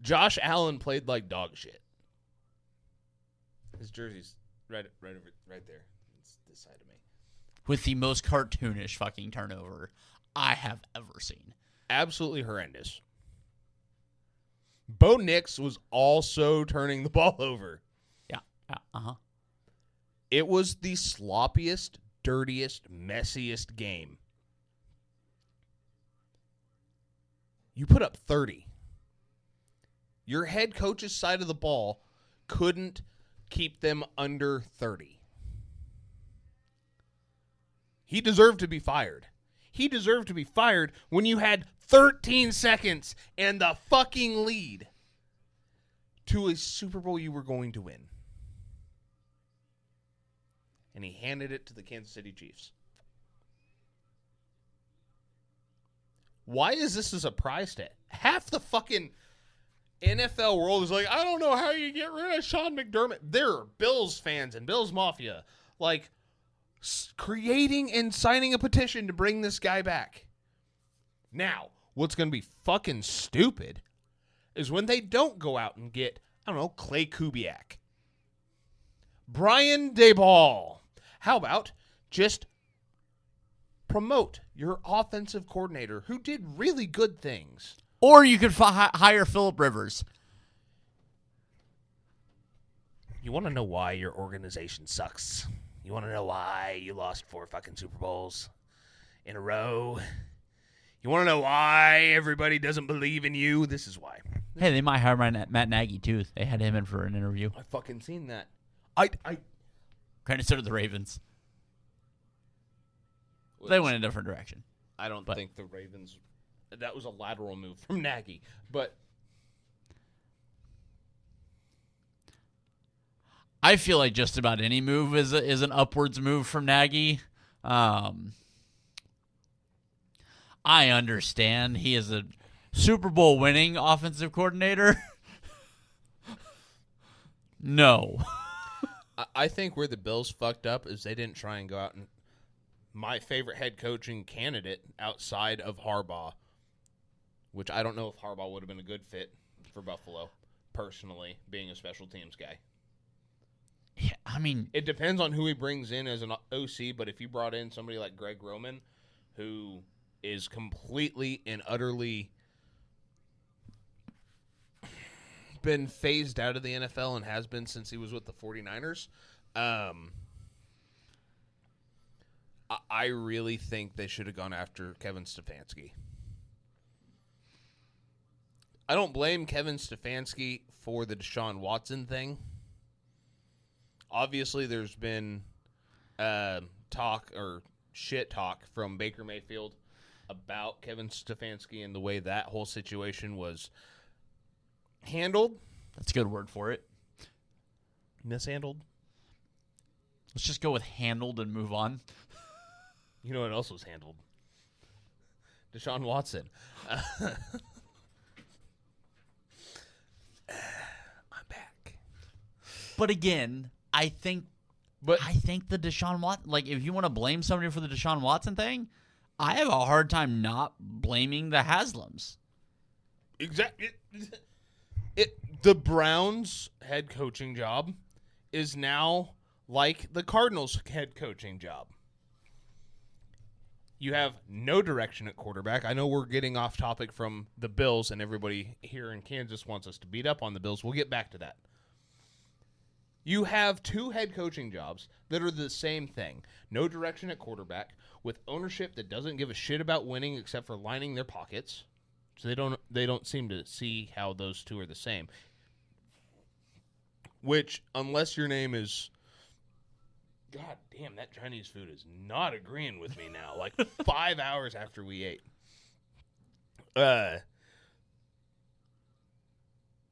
[SPEAKER 1] Josh Allen played like dog shit. His jersey's right there. It's this side of me.
[SPEAKER 2] With the most cartoonish fucking turnover I have ever seen.
[SPEAKER 1] Absolutely horrendous. Bo Nix was also turning the ball over.
[SPEAKER 2] Yeah. Uh-huh.
[SPEAKER 1] It was the sloppiest, dirtiest, messiest game. You put up 30. Your head coach's side of the ball couldn't keep them under 30. He deserved to be fired. He deserved to be fired when you had 13 seconds and the fucking lead to a Super Bowl you were going to win. And he handed it to the Kansas City Chiefs. Why is this a surprise to half the fucking NFL world? Is like, I don't know how you get rid of Sean McDermott. There are Bills fans and Bills Mafia like creating and signing a petition to bring this guy back. Now, what's going to be fucking stupid is when they don't go out and get, I don't know, Clay Kubiak, Brian Daboll. How about just promote your offensive coordinator who did really good things?
[SPEAKER 2] Or you could hire Phillip Rivers.
[SPEAKER 1] You want to know why your organization sucks? You want to know why you lost 4 fucking Super Bowls in a row? You want to know why everybody doesn't believe in you? This is why.
[SPEAKER 2] Hey, they might hire Matt Nagy, too. They had him in for an interview.
[SPEAKER 1] I fucking seen that. I
[SPEAKER 2] kind of started the Ravens. They went a different direction.
[SPEAKER 1] I don't think the Ravens... That was a lateral move from Nagy. But
[SPEAKER 2] I feel like just about any move is an upwards move from Nagy. I understand he is a Super Bowl winning offensive coordinator. No.
[SPEAKER 1] I think where the Bills fucked up is they didn't try and go out and my favorite head coaching candidate outside of Harbaugh, which I don't know if Harbaugh would have been a good fit for Buffalo, personally, being a special teams guy.
[SPEAKER 2] Yeah, I mean,
[SPEAKER 1] it depends on who he brings in as an OC, but if you brought in somebody like Greg Roman, who is completely and utterly been phased out of the NFL and has been since he was with the 49ers, I really think they should have gone after Kevin Stefanski. I don't blame Kevin Stefanski for the Deshaun Watson thing. Obviously, there's been talk or shit talk from Baker Mayfield about Kevin Stefanski and the way that whole situation was handled.
[SPEAKER 2] That's a good word for it.
[SPEAKER 1] Mishandled.
[SPEAKER 2] Let's just go with handled and move on.
[SPEAKER 1] You know what else was handled? Deshaun Watson. I'm back.
[SPEAKER 2] But again, I think the Deshaun Watson, like, if you want to blame somebody for the Deshaun Watson thing, I have a hard time not blaming the Haslams.
[SPEAKER 1] Exactly. The Browns head coaching job is now like the Cardinals head coaching job. You have no direction at quarterback. I know we're getting off topic from the Bills, and everybody here in Kansas wants us to beat up on the Bills. We'll get back to that. You have two head coaching jobs that are the same thing. No direction at quarterback, with ownership that doesn't give a shit about winning except for lining their pockets. So they don't seem to see how those two are the same. Which, unless your name is... God damn, that Chinese food is not agreeing with me now. Like 5 hours after we ate.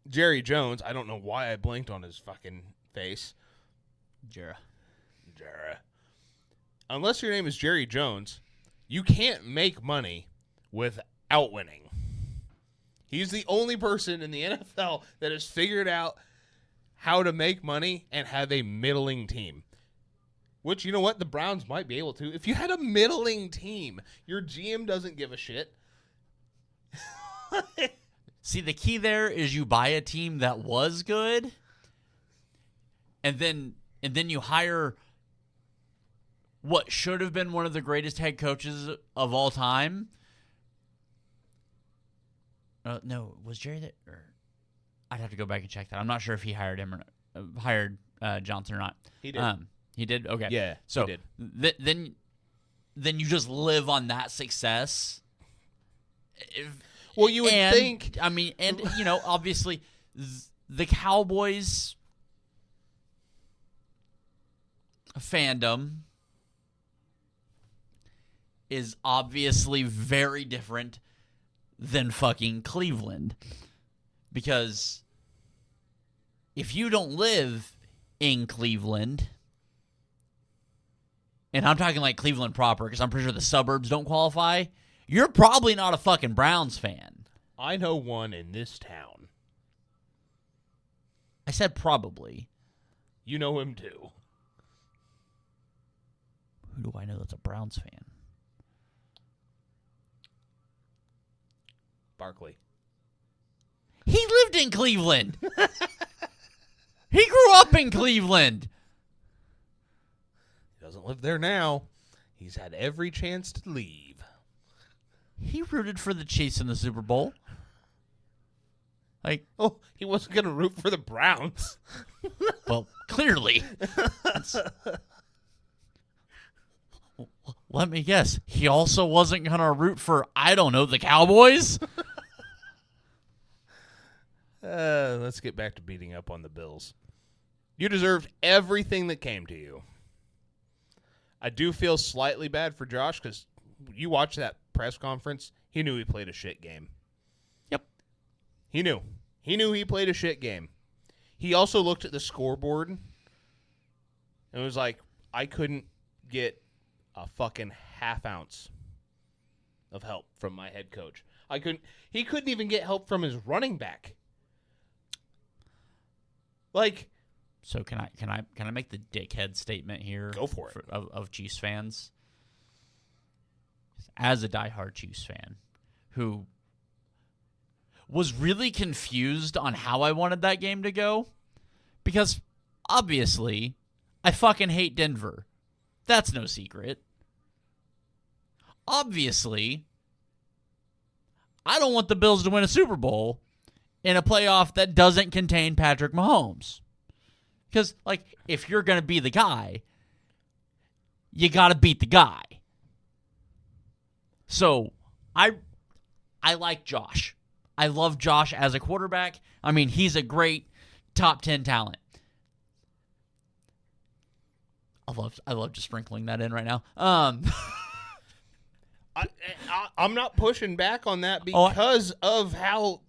[SPEAKER 1] Jerry Jones, I don't know why I blinked on his fucking face.
[SPEAKER 2] Jera.
[SPEAKER 1] Unless your name is Jerry Jones, you can't make money without winning. He's the only person in the NFL that has figured out how to make money and have a middling team. Which, you know what? The Browns might be able to. If you had a middling team, your GM doesn't give a shit.
[SPEAKER 2] See, the key there is you buy a team that was good, and then you hire what should have been one of the greatest head coaches of all time. No, was Jerry there? I'd have to go back and check that. I'm not sure if he hired him or hired Johnson or not.
[SPEAKER 1] He did.
[SPEAKER 2] He did? Okay.
[SPEAKER 1] Yeah,
[SPEAKER 2] so
[SPEAKER 1] he did.
[SPEAKER 2] Then you just live on that success.
[SPEAKER 1] Well, you would think.
[SPEAKER 2] I mean, and, you know, obviously, the Cowboys fandom is obviously very different than fucking Cleveland. Because if you don't live in Cleveland, and I'm talking like Cleveland proper, because I'm pretty sure the suburbs don't qualify, you're probably not a fucking Browns fan.
[SPEAKER 1] I know one in this town.
[SPEAKER 2] I said probably.
[SPEAKER 1] You know him too.
[SPEAKER 2] Who do I know that's a Browns fan?
[SPEAKER 1] Barkley.
[SPEAKER 2] He lived in Cleveland. He grew up in Cleveland.
[SPEAKER 1] He doesn't live there now. He's had every chance to leave.
[SPEAKER 2] He rooted for the Chiefs in the Super Bowl. Like,
[SPEAKER 1] oh, he wasn't going to root for the Browns.
[SPEAKER 2] Well, clearly. Let me guess. He also wasn't going to root for, I don't know, the Cowboys?
[SPEAKER 1] Let's get back to beating up on the Bills. You deserved everything that came to you. I do feel slightly bad for Josh because you watch that press conference. He knew he played a shit game.
[SPEAKER 2] Yep.
[SPEAKER 1] He knew. He knew he played a shit game. He also looked at the scoreboard And it was like I couldn't get a fucking half ounce of help from my head coach. He couldn't even get help from his running back. Like,
[SPEAKER 2] so can I make the dickhead statement here?
[SPEAKER 1] Go for it.
[SPEAKER 2] Of Chiefs fans. As a diehard Chiefs fan who was really confused on how I wanted that game to go, because obviously I fucking hate Denver. That's no secret. Obviously, I don't want the Bills to win a Super Bowl in a playoff that doesn't contain Patrick Mahomes. Because, like, if you're going to be the guy, you got to beat the guy. So, I like Josh. I love Josh as a quarterback. I mean, he's a great top 10 talent. I love just sprinkling that in right now.
[SPEAKER 1] I'm not pushing back on that because of how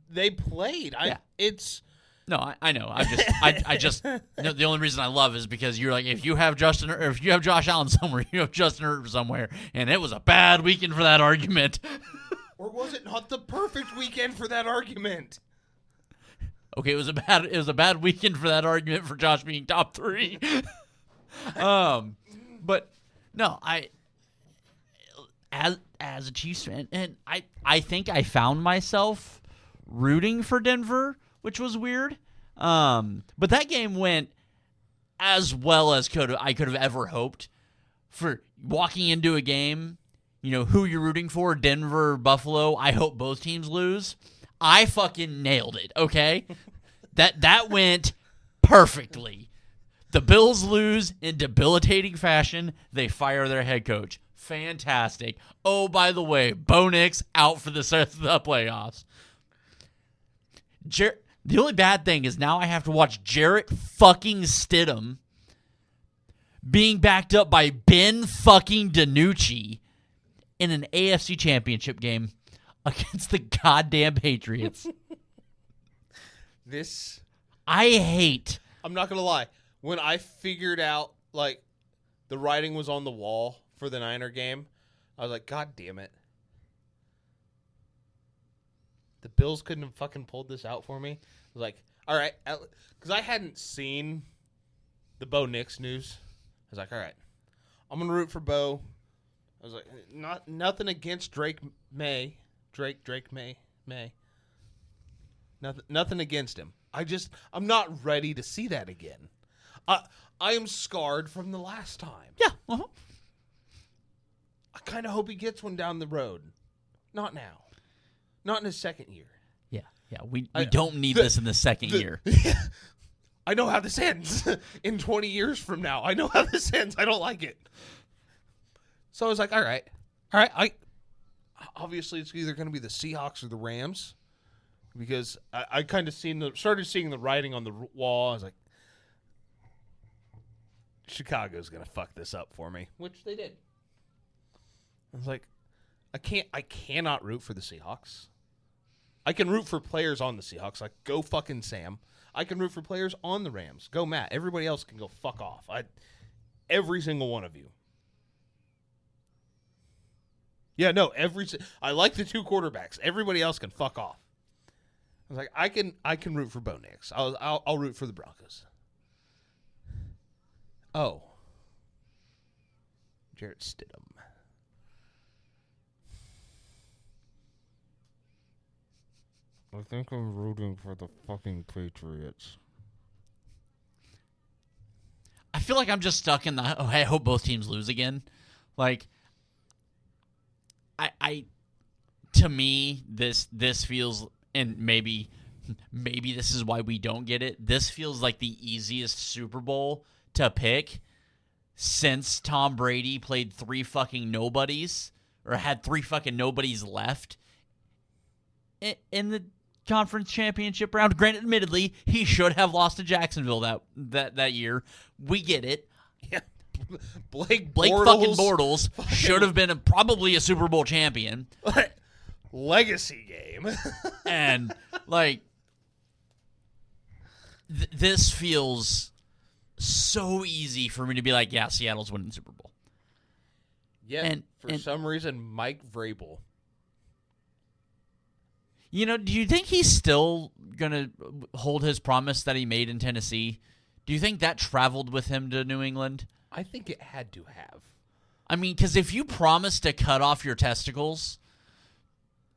[SPEAKER 1] they played.
[SPEAKER 2] No, I know. I just the only reason I love is because you're like, if you have Josh Allen somewhere, you have Justin Herbert somewhere, and it was a bad weekend for that argument.
[SPEAKER 1] Or was it not the perfect weekend for that argument?
[SPEAKER 2] Okay, it was a bad weekend for that argument for Josh being top 3. But no, as a Chiefs fan, and I think I found myself rooting for Denver, which was weird. But that game went as well as I could have ever hoped. For walking into a game, you know, who you're rooting for, Denver, Buffalo, I hope both teams lose. I fucking nailed it, okay? That went perfectly. The Bills lose in debilitating fashion. They fire their head coach. Fantastic. Oh, by the way, Bo Nix out for the rest of the playoffs. The only bad thing is now I have to watch Jarrett fucking Stidham being backed up by Ben fucking DiNucci in an AFC championship game against the goddamn Patriots.
[SPEAKER 1] I'm not going to lie. When I figured out, like, the writing was on the wall for the Niner game, I was like, God damn it. The Bills couldn't have fucking pulled this out for me. I was like, all right. Because I hadn't seen the Bo Nix news. I was like, all right. I'm going to root for Bo. I was like, nothing against Drake May. Nothing against him. I'm not ready to see that again. I am scarred from the last time.
[SPEAKER 2] Yeah. Uh-huh.
[SPEAKER 1] I kind of hope he gets one down the road. Not now. Not in his second year.
[SPEAKER 2] Yeah. We don't need this in the second year.
[SPEAKER 1] I know how this ends in 20 years from now. I know how this ends. I don't like it. So I was like, all right. Obviously, it's either going to be the Seahawks or the Rams, because I kind of started seeing the writing on the wall. I was like, Chicago's going to fuck this up for me, which they did. I was like, I cannot root for the Seahawks. I can root for players on the Seahawks, like go fucking Sam. I can root for players on the Rams. Go Matt. Everybody else can go fuck off. Every single one of you. Yeah, no, I like the two quarterbacks. Everybody else can fuck off. I was like, I can root for Bo Nix. I'll root for the Broncos. Oh. Jarrett Stidham. I think I'm rooting for the fucking Patriots.
[SPEAKER 2] I feel like I'm just stuck in the, I hope both teams lose again. Like, to me, this feels, and maybe this is why we don't get it. This feels like the easiest Super Bowl to pick since Tom Brady played 3 fucking nobodies, or had 3 fucking nobodies left in the conference championship round. Granted, admittedly, he should have lost to Jacksonville that year. We get it.
[SPEAKER 1] Yeah. Blake
[SPEAKER 2] fucking Bortles should have been probably a Super Bowl champion.
[SPEAKER 1] Legacy game.
[SPEAKER 2] And, like, this feels so easy for me to be like, yeah, Seattle's winning the Super Bowl.
[SPEAKER 1] Yeah, and for some reason, Mike Vrabel.
[SPEAKER 2] You know, do you think he's still going to hold his promise that he made in Tennessee? Do you think that traveled with him to New England?
[SPEAKER 1] I think it had to have.
[SPEAKER 2] I mean, because if you promise to cut off your testicles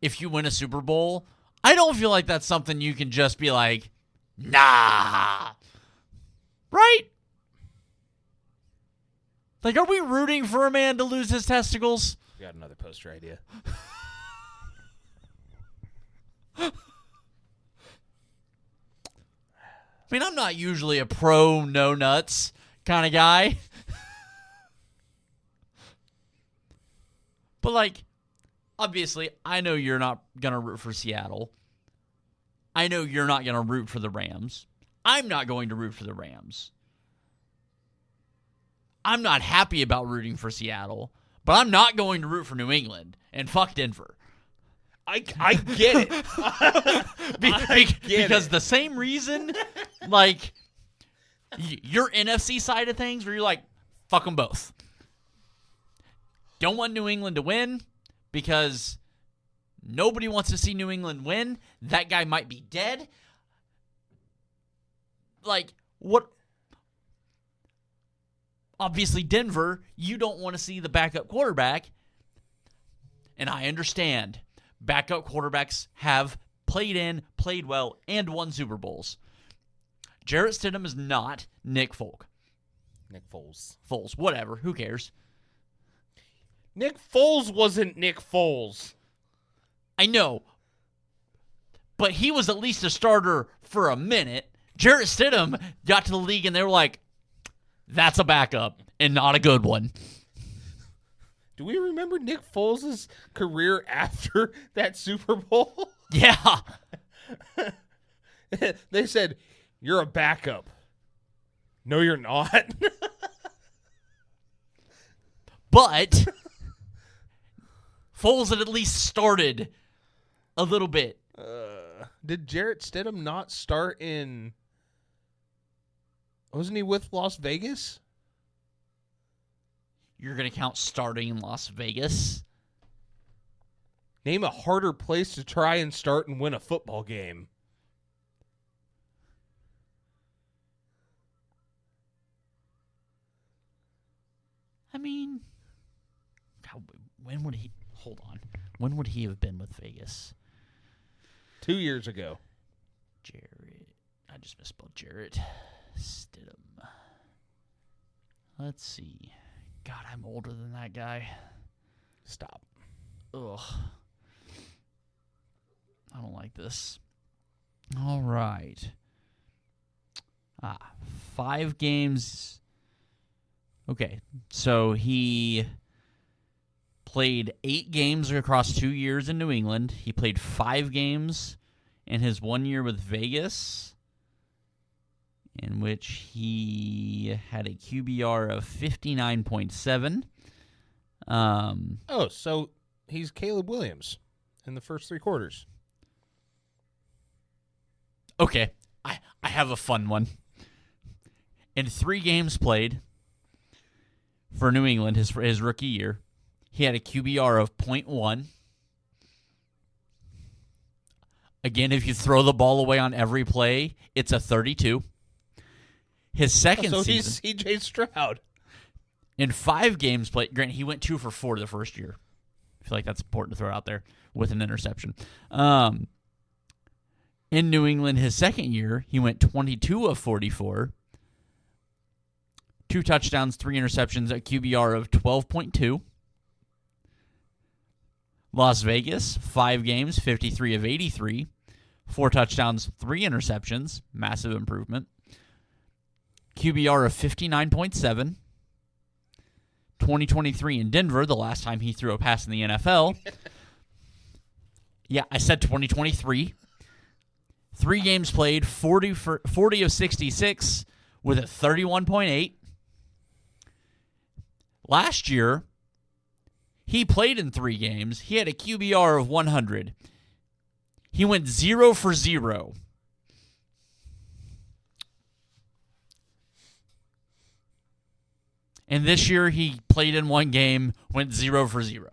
[SPEAKER 2] if you win a Super Bowl, I don't feel like that's something you can just be like, nah. Right? Like, are we rooting for a man to lose his testicles?
[SPEAKER 1] We got another poster idea.
[SPEAKER 2] I mean, I'm not usually a pro no nuts kind of guy. But, like, obviously, I know you're not going to root for Seattle. I know you're not going to root for the Rams. I'm not going to root for the Rams. I'm not happy about rooting for Seattle, but I'm not going to root for New England. And fuck Denver.
[SPEAKER 1] I get it.
[SPEAKER 2] Because the same reason, like, your NFC side of things, where you're like, fuck them both. Don't want New England to win because nobody wants to see New England win. That guy might be dead. Like, what? Obviously, Denver, you don't want to see the backup quarterback. And I understand. Backup quarterbacks have played well, and won Super Bowls. Jarrett Stidham is not Nick Folk.
[SPEAKER 1] Nick Foles.
[SPEAKER 2] Foles, whatever. Who cares?
[SPEAKER 1] Nick Foles wasn't Nick Foles.
[SPEAKER 2] I know. But he was at least a starter for a minute. Jarrett Stidham got to the league, and they were like, that's a backup, and not a good one.
[SPEAKER 1] Do we remember Nick Foles' career after that Super Bowl?
[SPEAKER 2] Yeah.
[SPEAKER 1] They said, you're a backup. No, you're not.
[SPEAKER 2] But Foles had at least started a little bit.
[SPEAKER 1] Did Jarrett Stidham not start in... Wasn't he with Las Vegas?
[SPEAKER 2] You're going to count starting in Las Vegas?
[SPEAKER 1] Name a harder place to try and start and win a football game.
[SPEAKER 2] I mean, when would he... Hold on. When would he have been with Vegas?
[SPEAKER 1] 2 years ago.
[SPEAKER 2] Jarrett. I just misspelled Jarrett Stidham. Let's see. God, I'm older than that guy.
[SPEAKER 1] Stop.
[SPEAKER 2] Ugh. I don't like this. All right. 5 games. Okay, so he played 8 games across 2 years in New England. He played 5 games in his 1 year with Vegas, in which he had a QBR of 59.7.
[SPEAKER 1] So he's Caleb Williams in the first 3 quarters.
[SPEAKER 2] Okay, I have a fun one. In 3 games played for New England, his rookie year, he had a QBR of 0.1. Again, if you throw the ball away on every play, it's a 32. His second season... So
[SPEAKER 1] he's C.J. Stroud.
[SPEAKER 2] In 5 games played... Grant, he went 2 for 4 the first year. I feel like that's important to throw out there with an interception. In New England, his second year, he went 22 of 44. 2 touchdowns, 3 interceptions, a QBR of 12.2. Las Vegas, 5 games, 53 of 83. 4 touchdowns, 3 interceptions. Massive improvement. QBR of 59.7. 2023 in Denver, the last time he threw a pass in the NFL. Yeah, I said 2023. 3 games played, 40 of 66 with a 31.8. Last year, he played in 3 games. He had a QBR of 100. He went 0 for 0. And this year he played in one game, went 0 for 0.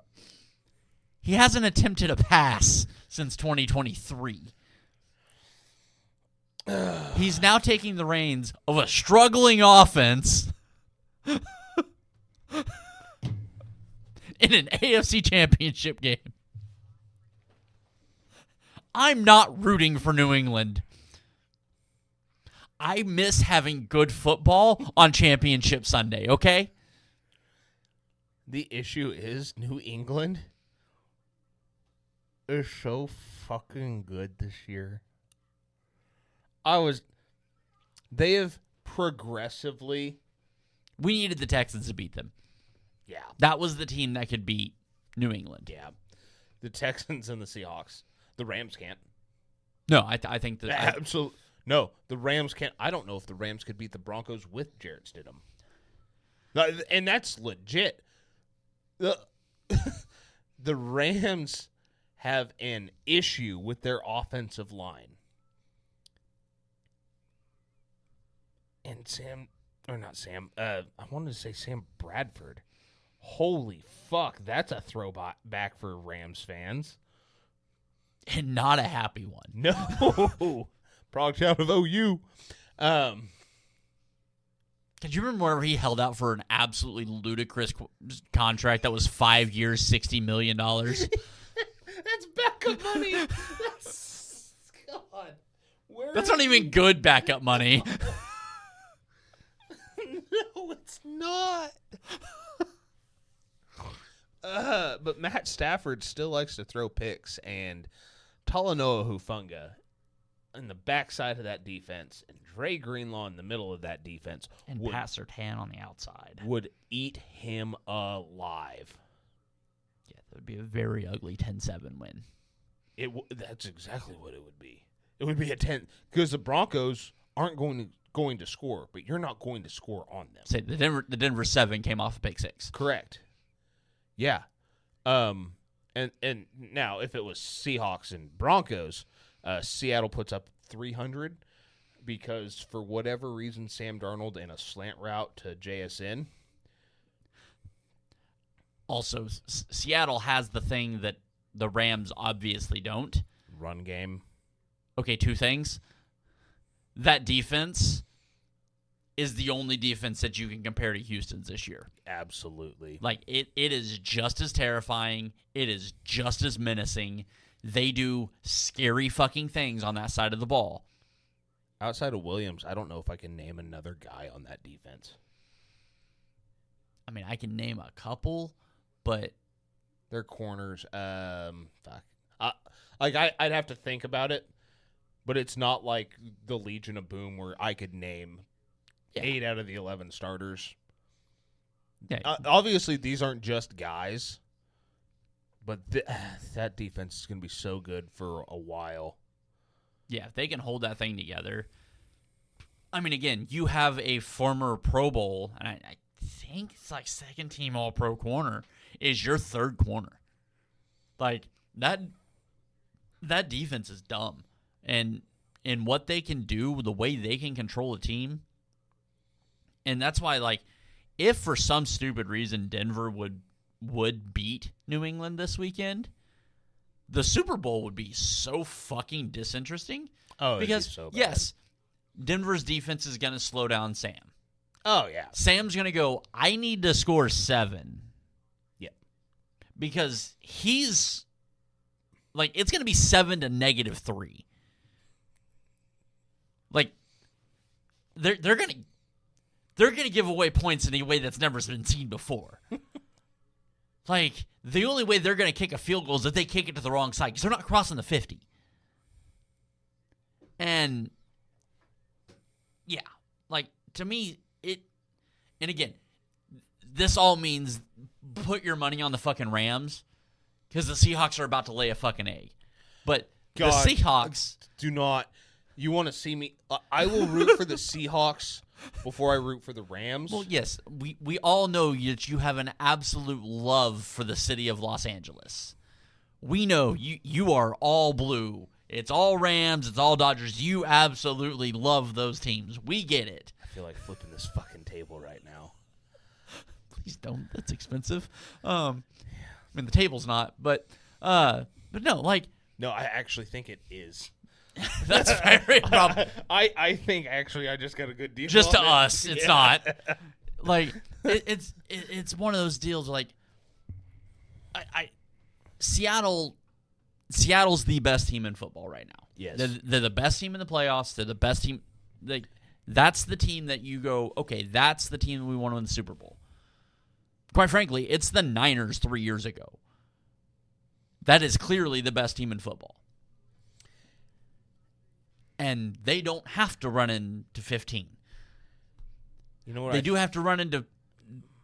[SPEAKER 2] He hasn't attempted a pass since 2023. He's now taking the reins of a struggling offense in an AFC Championship game. I'm not rooting for New England. I miss having good football on Championship Sunday, okay?
[SPEAKER 1] The issue is New England is so fucking good this year. They have progressively.
[SPEAKER 2] We needed the Texans to beat them.
[SPEAKER 1] Yeah.
[SPEAKER 2] That was the team that could beat New England.
[SPEAKER 1] Yeah. The Texans and the Seahawks. The Rams can't.
[SPEAKER 2] No, I think that...
[SPEAKER 1] Absolutely. No, the Rams can't. I don't know if the Rams could beat the Broncos with Jarrett Stidham. And that's legit. The Rams have an issue with their offensive line. And I wanted to say Sam Bradford. Holy fuck, that's a throwback for Rams fans.
[SPEAKER 2] And not a happy one.
[SPEAKER 1] No. Product out of OU.
[SPEAKER 2] Can you remember whenever he held out for an absolutely ludicrous contract that was 5 years, $60 million?
[SPEAKER 1] That's backup money. God.
[SPEAKER 2] That's not even good backup money.
[SPEAKER 1] No, it's not. But Matt Stafford still likes to throw picks, and Talanoa Hufanga in the backside of that defense, and Dre Greenlaw in the middle of that defense,
[SPEAKER 2] and Pat Surtain on the outside
[SPEAKER 1] would eat him alive.
[SPEAKER 2] Yeah, that would be a very ugly 10-7 win.
[SPEAKER 1] That's exactly what it would be. It would be a 10 because the Broncos aren't going to score, but you're not going to score on them.
[SPEAKER 2] Say the Denver 7 came off a pick 6.
[SPEAKER 1] Correct. Yeah. And now if it was Seahawks and Broncos, Seattle puts up 300 because for whatever reason Sam Darnold in a slant route to JSN.
[SPEAKER 2] Also, Seattle has the thing that the Rams obviously don't.
[SPEAKER 1] Run game.
[SPEAKER 2] Okay, 2 things. That defense is the only defense that you can compare to Houston's this year.
[SPEAKER 1] Absolutely.
[SPEAKER 2] Like, it is just as terrifying. It is just as menacing. They do scary fucking things on that side of the ball.
[SPEAKER 1] Outside of Williams, I don't know if I can name another guy on that defense.
[SPEAKER 2] I mean, I can name a couple, but...
[SPEAKER 1] Their corners, fuck. I'd have to think about it, but it's not like the Legion of Boom where I could name 8 out of the 11 starters.
[SPEAKER 2] Yeah.
[SPEAKER 1] Obviously, these aren't just guys, but that defense is going to be so good for a while.
[SPEAKER 2] Yeah, if they can hold that thing together. I mean, again, you have a former Pro Bowl, and I think it's like second-team All-Pro corner, is your third corner. Like, that defense is dumb. And what they can do, the way they can control a team, and that's why, like, if for some stupid reason Denver would beat New England this weekend, the Super Bowl would be so fucking disinteresting.
[SPEAKER 1] Oh,
[SPEAKER 2] because,
[SPEAKER 1] it'd be so bad.
[SPEAKER 2] Yes, Denver's defense is going to slow down Sam.
[SPEAKER 1] Oh, yeah.
[SPEAKER 2] Sam's going to go, I need to score 7.
[SPEAKER 1] Yeah.
[SPEAKER 2] Because he's, like, it's going to be 7 to -3. Like, they're going to give away points in a way that's never been seen before. Like, the only way they're going to kick a field goal is if they kick it to the wrong side because they're not crossing the 50. And, yeah, like, to me, and again, this all means put your money on the fucking Rams because the Seahawks are about to lay a fucking egg. But the Seahawks...
[SPEAKER 1] Do not... You want to see me... I will root for the Seahawks before I root for the Rams.
[SPEAKER 2] Well, yes, we all know that you have an absolute love for the city of Los Angeles. We know you are all blue. It's all Rams. It's all Dodgers. You absolutely love those teams. We get it.
[SPEAKER 1] I feel like flipping this fucking table right now.
[SPEAKER 2] Please don't. That's expensive. I mean, the table's not, but no, like.
[SPEAKER 1] No, I actually think it is.
[SPEAKER 2] That's very problem.
[SPEAKER 1] I think actually I just got a good deal.
[SPEAKER 2] Just to
[SPEAKER 1] on
[SPEAKER 2] us,
[SPEAKER 1] it.
[SPEAKER 2] it's not. Like it's one of those deals. Like Seattle's the best team in football right now.
[SPEAKER 1] Yes,
[SPEAKER 2] they're the best team in the playoffs. They're the best team. That's the team that you go, okay, that's the team that we want to win the Super Bowl. Quite frankly, it's the Niners 3 years ago. That is clearly the best team in football. And they don't have to run into 15.
[SPEAKER 1] You know what?
[SPEAKER 2] They do have to run into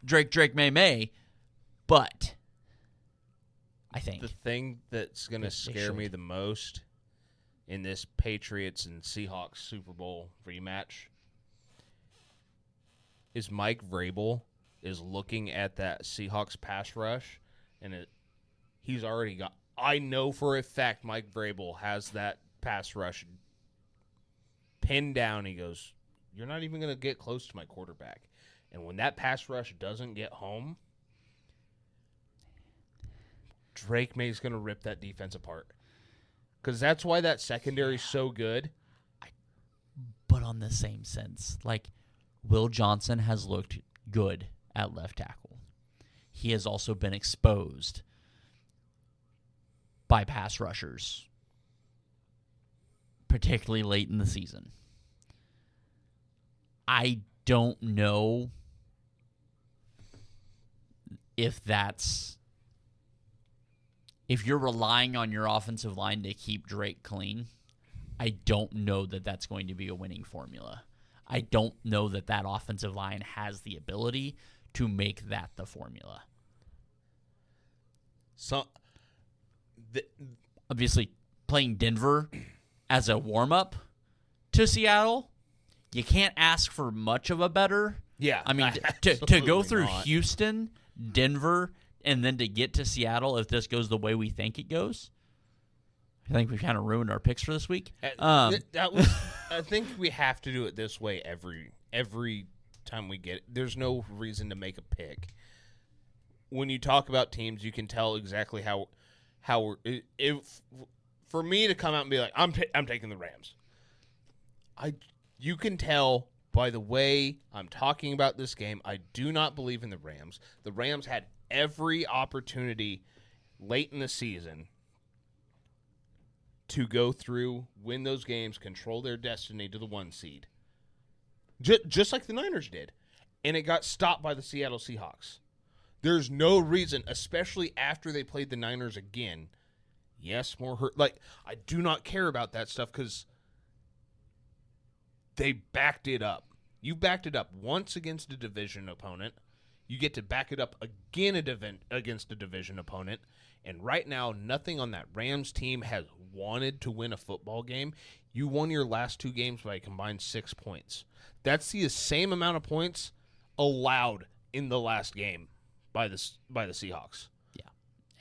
[SPEAKER 2] Drake, May, but I think
[SPEAKER 1] the thing that's going to scare me the most in this Patriots and Seahawks Super Bowl rematch is Mike Vrabel is looking at that Seahawks pass rush, and he's already got. I know for a fact Mike Vrabel has that pass rush pinned down. He goes, "You're not even going to get close to my quarterback," and when that pass rush doesn't get home, Drake May's going to rip that defense apart. Because that's why that secondary is so good.
[SPEAKER 2] But on the same sense, like, Will Johnson has looked good at left tackle. He has also been exposed by pass rushers, particularly late in the season. I don't know if you're relying on your offensive line to keep Drake clean, I don't know that that's going to be a winning formula. I don't know that offensive line has the ability to make that the formula.
[SPEAKER 1] So,
[SPEAKER 2] obviously, playing Denver as a warm-up to Seattle, you can't ask for much of a better.
[SPEAKER 1] Yeah.
[SPEAKER 2] I mean, to go through Houston, Denver, and then to get to Seattle, if this goes the way we think it goes, I think we've kind of ruined our picks for this week.
[SPEAKER 1] I think we have to do it this way every time we get it. There's no reason to make a pick. When you talk about teams, you can tell exactly how for me to come out and be like, I'm taking the Rams. You can tell by the way I'm talking about this game, I do not believe in the Rams. The Rams had every opportunity late in the season to go through, win those games, control their destiny to the 1 seed. Just like the Niners did. And it got stopped by the Seattle Seahawks. There's no reason, especially after they played the Niners again. Yes, more hurt. Like, I do not care about that stuff because they backed it up. You backed it up once against a division opponent. You get to back it up again against a division opponent. And right now, nothing on that Rams team has wanted to win a football game. You won your last 2 games by a combined 6 points. That's the same amount of points allowed in the last game by the Seahawks.
[SPEAKER 2] Yeah,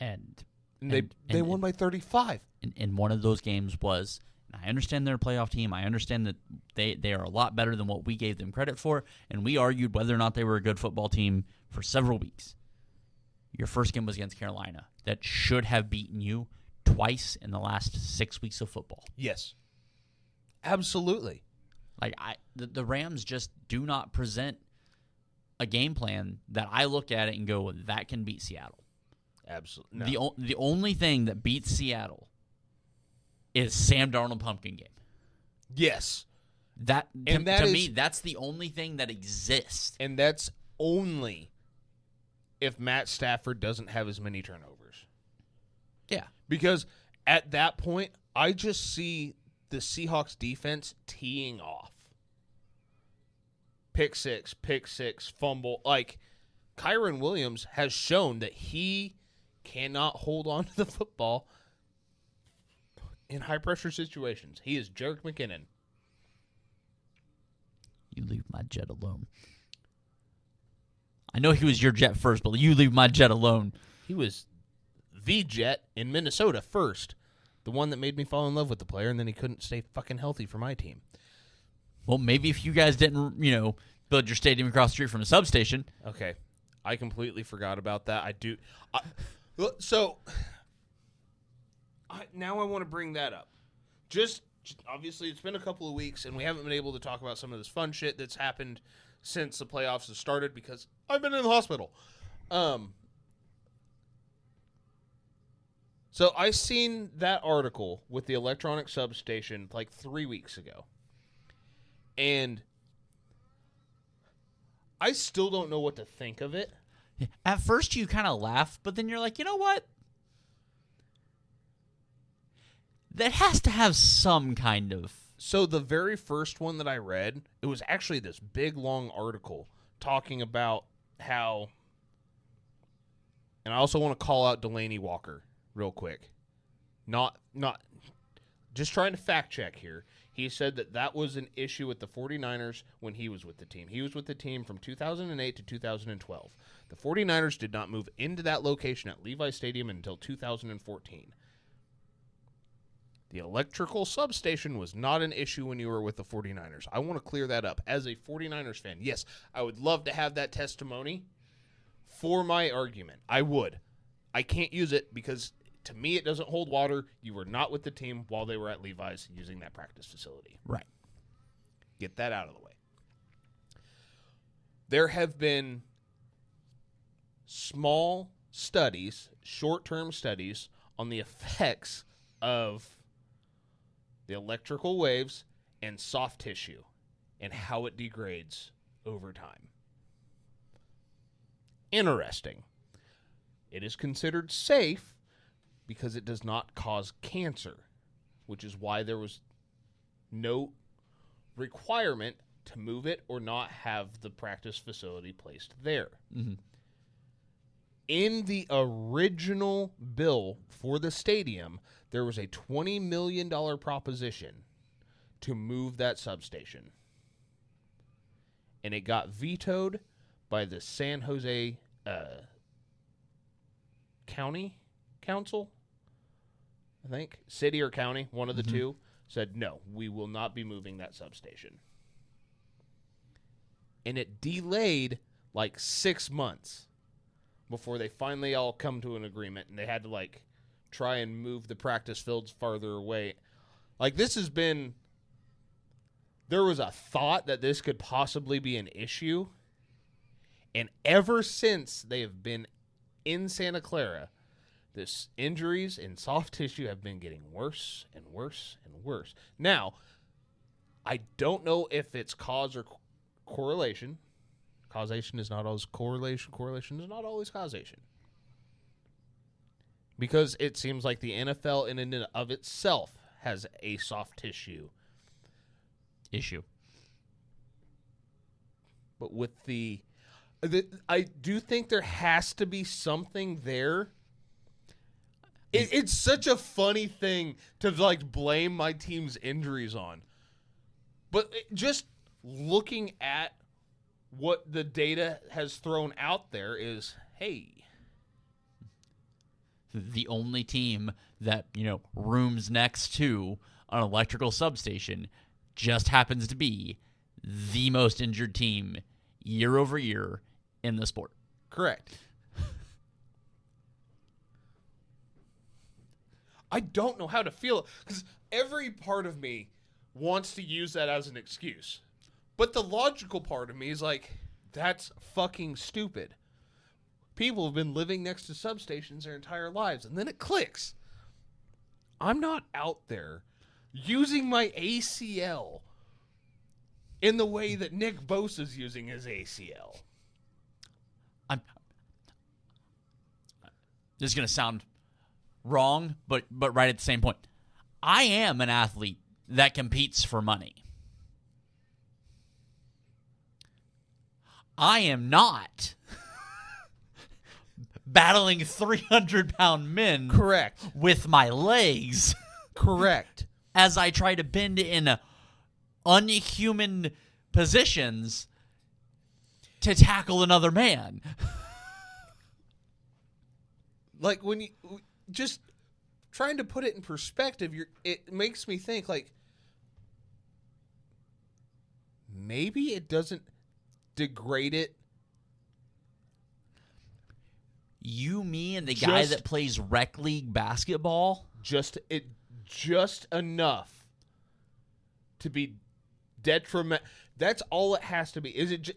[SPEAKER 2] and
[SPEAKER 1] they won by 35.
[SPEAKER 2] And one of those games was, and I understand they're a playoff team. I understand that they are a lot better than what we gave them credit for, and we argued whether or not they were a good football team for several weeks. Your first game was against Carolina. That should have beaten you twice in the last 6 weeks of football.
[SPEAKER 1] Yes. Absolutely.
[SPEAKER 2] Like the Rams just do not present a game plan that I look at it and go, that can beat Seattle.
[SPEAKER 1] Absolutely. No.
[SPEAKER 2] The only thing that beats Seattle is Sam Darnold pumpkin game.
[SPEAKER 1] Yes.
[SPEAKER 2] To me, that's the only thing that exists.
[SPEAKER 1] And that's only if Matt Stafford doesn't have as many turnovers.
[SPEAKER 2] Yeah.
[SPEAKER 1] Because at that point, I just see the Seahawks defense teeing off. Pick six, fumble. Like, Kyron Williams has shown that he cannot hold on to the football in high-pressure situations. He is Jerick McKinnon.
[SPEAKER 2] You leave my jet alone. I know he was your jet first, but you leave my jet alone.
[SPEAKER 1] He was the jet in Minnesota first. The one that made me fall in love with the player, and then he couldn't stay fucking healthy for my team.
[SPEAKER 2] Well, maybe if you guys didn't, build your stadium across the street from a substation.
[SPEAKER 1] Okay. I completely forgot about that. Now I want to bring that up. Just obviously, it's been a couple of weeks, and we haven't been able to talk about some of this fun shit that's happened since the playoffs have started because I've been in the hospital. So I seen that article with the electronic substation like 3 weeks ago. And I still don't know what to think of it.
[SPEAKER 2] At first you kind of laugh, but then you're like, you know what? That has to have some kind of...
[SPEAKER 1] So the very first one that I read, it was actually this big, long article talking about how... And I also want to call out Delaney Walker real quick. Not just trying to fact check here. He said that was an issue with the 49ers when he was with the team. He was with the team from 2008 to 2012. The 49ers did not move into that location at Levi Stadium until 2014. The electrical substation was not an issue when you were with the 49ers. I want to clear that up. As a 49ers fan, yes, I would love to have that testimony for my argument. I would. I can't use it because, to me, it doesn't hold water. You were not with the team while they were at Levi's using that practice facility.
[SPEAKER 2] Right.
[SPEAKER 1] Get that out of the way. There have been small studies, short-term studies, on the effects of the electrical waves and soft tissue and how it degrades over time. Interesting. It is considered safe because it does not cause cancer, which is why there was no requirement to move it or not have the practice facility placed there.
[SPEAKER 2] Mm-hmm.
[SPEAKER 1] In the original bill for the stadium, there was a $20 million proposition to move that substation. And it got vetoed by the San Jose County Council, I think. City or county, one of the two, said, no, we will not be moving that substation. And it delayed like 6 months before they finally all come to an agreement, and they had to try and move the practice fields farther away. This has been... There was a thought that this could possibly be an issue, and ever since they have been in Santa Clara, this injuries and soft tissue have been getting worse and worse and worse. Now, I don't know if it's cause or correlation. Causation is not always correlation. Correlation is not always causation. Because it seems like the NFL in and of itself has a soft tissue
[SPEAKER 2] issue.
[SPEAKER 1] But with I do think there has to be something there. It's such a funny thing to blame my team's injuries on. But just looking at what the data has thrown out there is, hey,
[SPEAKER 2] the only team that, rooms next to an electrical substation just happens to be the most injured team year over year in the sport.
[SPEAKER 1] Correct. I don't know how to feel, because every part of me wants to use that as an excuse. But the logical part of me is that's fucking stupid. People have been living next to substations their entire lives, and then it clicks. I'm not out there using my ACL in the way that Nick Bosa's using his ACL.
[SPEAKER 2] This is going to sound wrong, but right at the same point. I am an athlete that competes for money. I am not battling 300-pound men.
[SPEAKER 1] Correct.
[SPEAKER 2] With my legs.
[SPEAKER 1] Correct.
[SPEAKER 2] As I try to bend in unhuman positions to tackle another man.
[SPEAKER 1] When you just trying to put it in perspective, it makes me think maybe it doesn't degrade it
[SPEAKER 2] you, me, and the guy that plays rec league basketball.
[SPEAKER 1] Just enough to be detriment. That's all it has to be. Is it?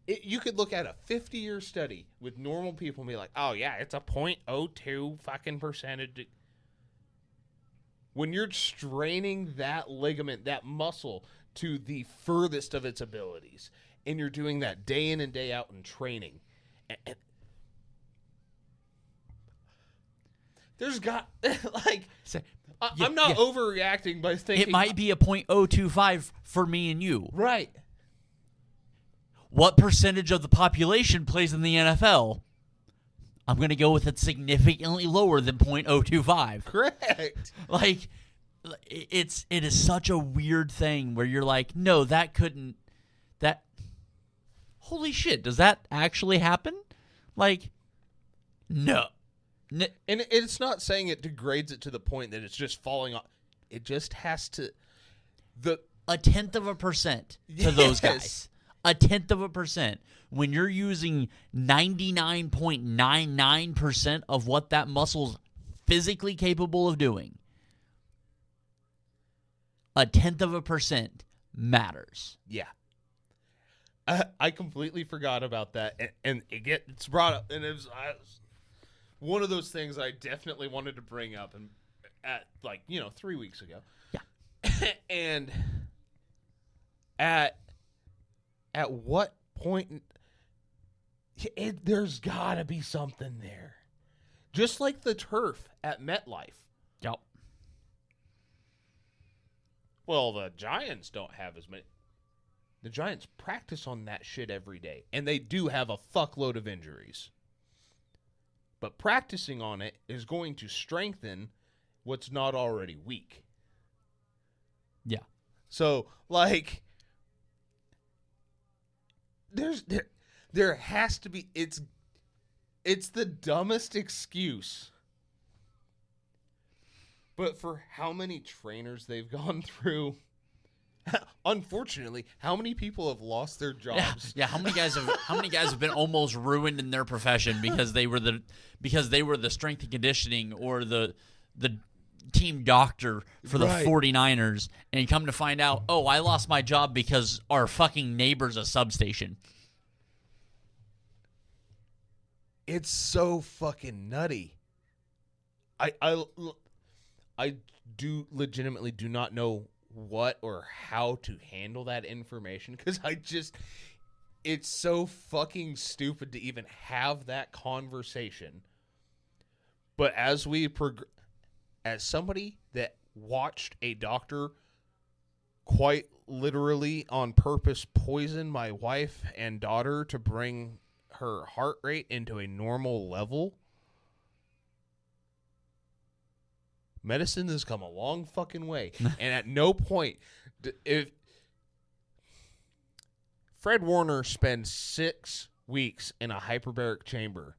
[SPEAKER 1] You could look at a 50-year study with normal people and be like, oh yeah, it's a 0.02 fucking percentage. When you're straining that ligament, that muscle to the furthest of its abilities, and you're doing that day in and day out in training, and there's got I'm not overreacting by thinking
[SPEAKER 2] it might be a 0.025 for me and you.
[SPEAKER 1] Right.
[SPEAKER 2] What percentage of the population plays in the NFL? I'm going to go with it significantly lower than 0.025.
[SPEAKER 1] Correct.
[SPEAKER 2] Like, it is such a weird thing where you're like, no, that couldn't. Holy shit, does that actually happen? Like, no.
[SPEAKER 1] And it's not saying it degrades it to the point that it's just falling off. It just has to.
[SPEAKER 2] A 0.1% to those guys. A 0.1%. When you're using 99.99% of what that muscle's physically capable of doing, a 0.1% matters.
[SPEAKER 1] Yeah. I completely forgot about that, and it's brought up, and it was one of those things I definitely wanted to bring up, and at 3 weeks ago.
[SPEAKER 2] Yeah.
[SPEAKER 1] And at what point there's got to be something there, just like the turf at MetLife.
[SPEAKER 2] Yep.
[SPEAKER 1] Well, the Giants don't have as many. The Giants practice on that shit every day, and they do have a fuckload of injuries. But practicing on it is going to strengthen what's not already weak.
[SPEAKER 2] Yeah.
[SPEAKER 1] So, there has to be. It's the dumbest excuse. But for how many trainers they've gone through, unfortunately, how many people have lost their jobs?
[SPEAKER 2] Yeah. How many guys have been almost ruined in their profession because they were the strength and conditioning or the team doctor for the 49ers, and you come to find out, oh, I lost my job because our fucking neighbor's a substation.
[SPEAKER 1] It's so fucking nutty. I do legitimately do not know what or how to handle that information, because it's so fucking stupid to even have that conversation. But as somebody that watched a doctor quite literally on purpose poison my wife and daughter to bring her heart rate into a normal level, medicine has come a long fucking way. And at no point, if Fred Warner spent 6 weeks in a hyperbaric chamber,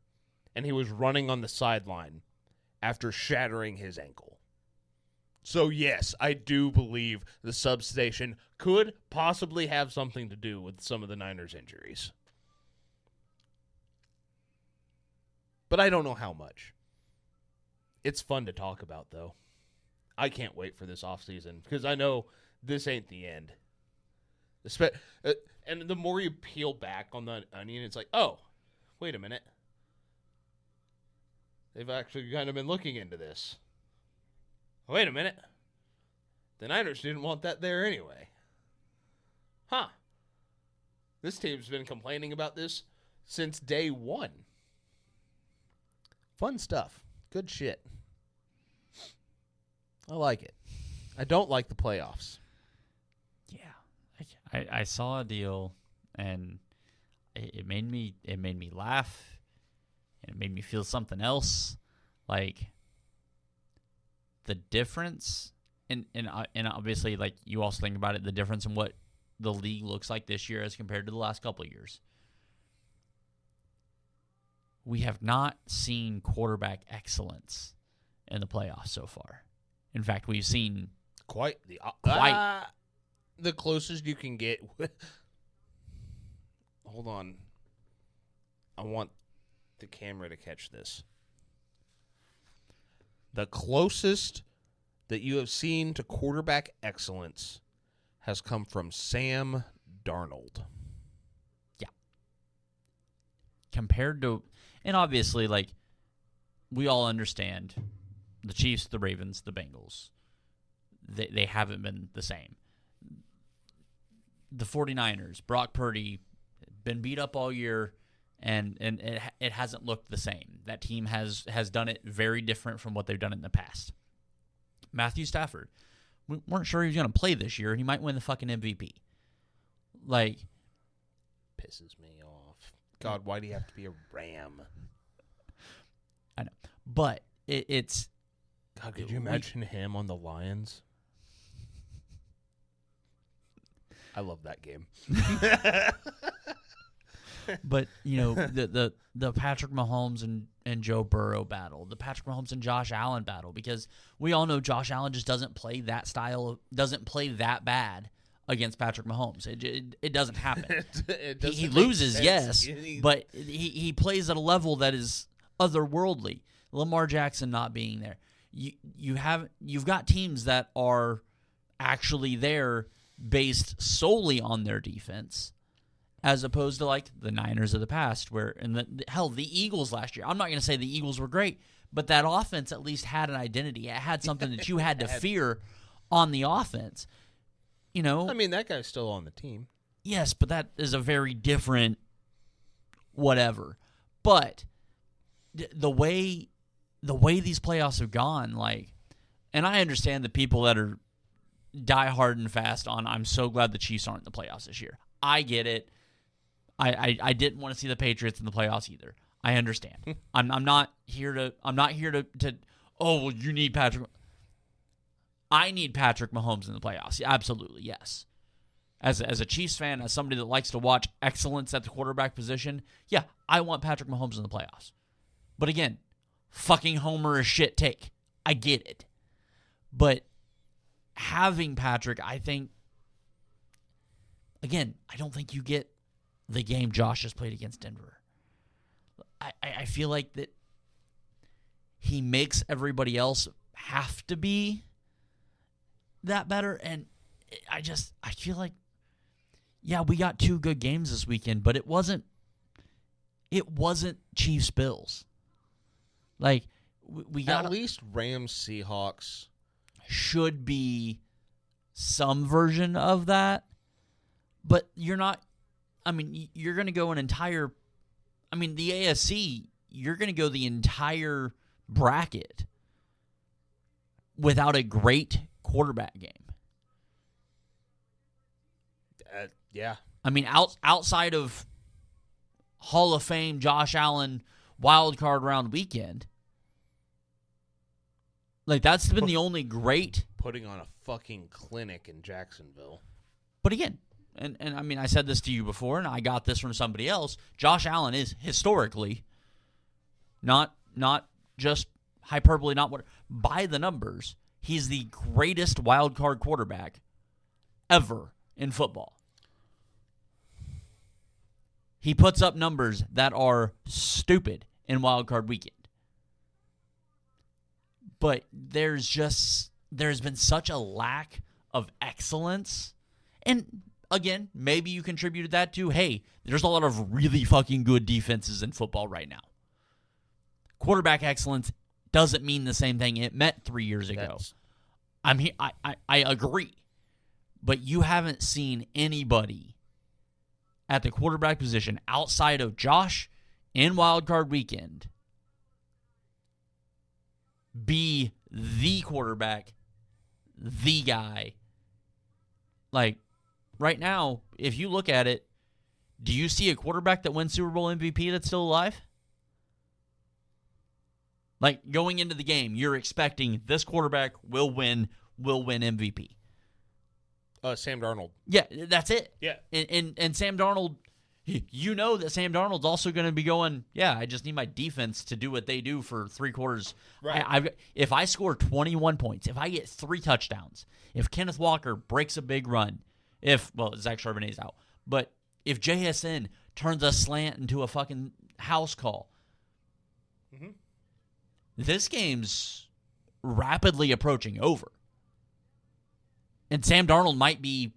[SPEAKER 1] and he was running on the sideline after shattering his ankle. So yes, I do believe the substation could possibly have something to do with some of the Niners' injuries. But I don't know how much. It's fun to talk about, though. I can't wait for this offseason, because I know this ain't the end. And the more you peel back on the onion, it's like, oh, wait a minute. They've actually kind of been looking into this. Wait a minute. The Niners didn't want that there anyway. Huh. This team's been complaining about this since day one. Fun stuff. Good shit. I like it. I don't like the playoffs.
[SPEAKER 2] Yeah. I saw a deal, and it made me laugh, and it made me feel something else. Like, the difference, and obviously, like, you also think about it, the difference in what the league looks like this year as compared to the last couple of years. We have not seen quarterback excellence in the playoffs so far. In fact, we've seen
[SPEAKER 1] quite the closest you can get. Hold on. I want the camera to catch this. The closest that you have seen to quarterback excellence has come from Sam Darnold.
[SPEAKER 2] Yeah. Compared to, and obviously, like, we all understand the Chiefs, the Ravens, the Bengals. They haven't been the same. The 49ers, Brock Purdy, been beat up all year, and it hasn't looked the same. That team has done it very different from what they've done in the past. Matthew Stafford, we weren't sure he was going to play this year, and he might win the fucking MVP. Like,
[SPEAKER 1] pisses me off. God, why do you have to be a Ram?
[SPEAKER 2] I know, but it's.
[SPEAKER 1] God, could you imagine him on the Lions? I love that game.
[SPEAKER 2] But, you know, the Patrick Mahomes and Joe Burrow battle, the Patrick Mahomes and Josh Allen battle, because we all know Josh Allen just doesn't play that style, doesn't play that bad against Patrick Mahomes. It doesn't happen. He loses, yes, but he plays at a level that is otherworldly. Lamar Jackson not being there. You've got teams that are actually there based solely on their defense, as opposed to like the Niners of the past, where the Eagles last year. I'm not going to say the Eagles were great, but that offense at least had an identity. It had something that you had to fear on the offense. You know,
[SPEAKER 1] I mean, that guy's still on the team.
[SPEAKER 2] Yes, but that is a very different whatever. But the way these playoffs have gone, like, and I understand the people that are die hard and fast on, I'm so glad the Chiefs aren't in the playoffs this year. I get it. I didn't want to see the Patriots in the playoffs either. I understand. I'm not here to oh, well, you need Patrick. I need Patrick Mahomes in the playoffs. Absolutely, yes. As a Chiefs fan, as somebody that likes to watch excellence at the quarterback position, yeah, I want Patrick Mahomes in the playoffs. But again, fucking homer is shit take. I get it. But having Patrick, I think, again, I don't think you get the game Josh has played against Denver. I feel like that he makes everybody else have to be that better, and I feel like, yeah, we got 2 good games this weekend, but it wasn't Chiefs Bills. Like, we got
[SPEAKER 1] at least Rams Seahawks
[SPEAKER 2] should be some version of that, but you're not. I mean, you're going to go the AFC, you're going to go the entire bracket without a great quarterback game.
[SPEAKER 1] Yeah.
[SPEAKER 2] I mean, outside of Hall of Fame Josh Allen wild card round weekend, like, that's been the only great.
[SPEAKER 1] Putting on a fucking clinic in Jacksonville.
[SPEAKER 2] But again, and I mean, I said this to you before, and I got this from somebody else. Josh Allen is historically, not just hyperbole, not what, by the numbers, he's the greatest wild card quarterback ever in football. He puts up numbers that are stupid in wild card weekend. But there's been such a lack of excellence. And again, maybe you contributed that to, hey, there's a lot of really fucking good defenses in football right now. Quarterback excellence doesn't mean the same thing it meant 3 years ago. I agree. But you haven't seen anybody at the quarterback position outside of Josh in Wild Card Weekend be the quarterback, the guy. Like, right now, if you look at it, do you see a quarterback that wins Super Bowl MVP that's still alive? Like, going into the game, you're expecting this quarterback will win MVP.
[SPEAKER 1] Sam Darnold.
[SPEAKER 2] Yeah, that's it.
[SPEAKER 1] Yeah.
[SPEAKER 2] And Sam Darnold, you know that Sam Darnold's also going to be going, yeah, I just need my defense to do what they do for 3 quarters.
[SPEAKER 1] Right.
[SPEAKER 2] If I score 21 points, if I get 3 touchdowns, if Kenneth Walker breaks a big run, Zach Charbonnet's out, but if JSN turns a slant into a fucking house call,
[SPEAKER 1] Mm-hmm.
[SPEAKER 2] This game's rapidly approaching over. And Sam Darnold might be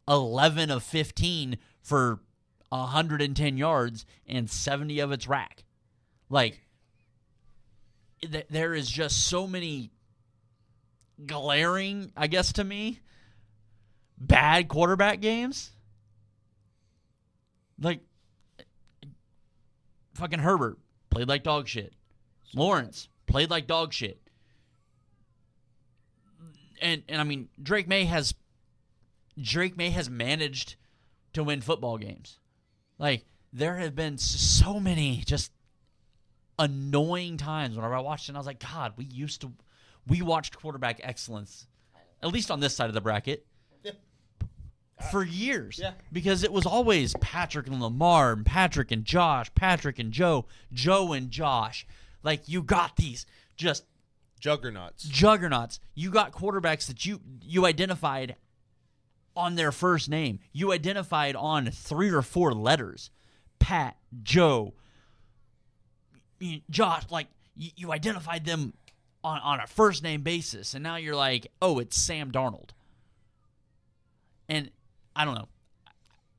[SPEAKER 2] 11 of 15 for 110 yards and 70 of its rack. Like, there is just so many glaring, I guess to me, bad quarterback games. Like, fucking Herbert played like dog shit. Lawrence played like dog shit. And I mean, Drake May has managed to win football games. Like, there have been so many just annoying times whenever I watched it, and I was like, God, we watched quarterback excellence, at least on this side of the bracket, for years.
[SPEAKER 1] Yeah.
[SPEAKER 2] Because it was always Patrick and Lamar, and Patrick and Josh, Patrick and Joe, Joe and Josh. Like, you got these just
[SPEAKER 1] juggernauts.
[SPEAKER 2] You got quarterbacks that you identified on their first name. You identified on 3 or 4 letters. Pat, Joe, Josh. Like, you identified them on a first name basis. And now you're like, oh, it's Sam Darnold. And I don't know.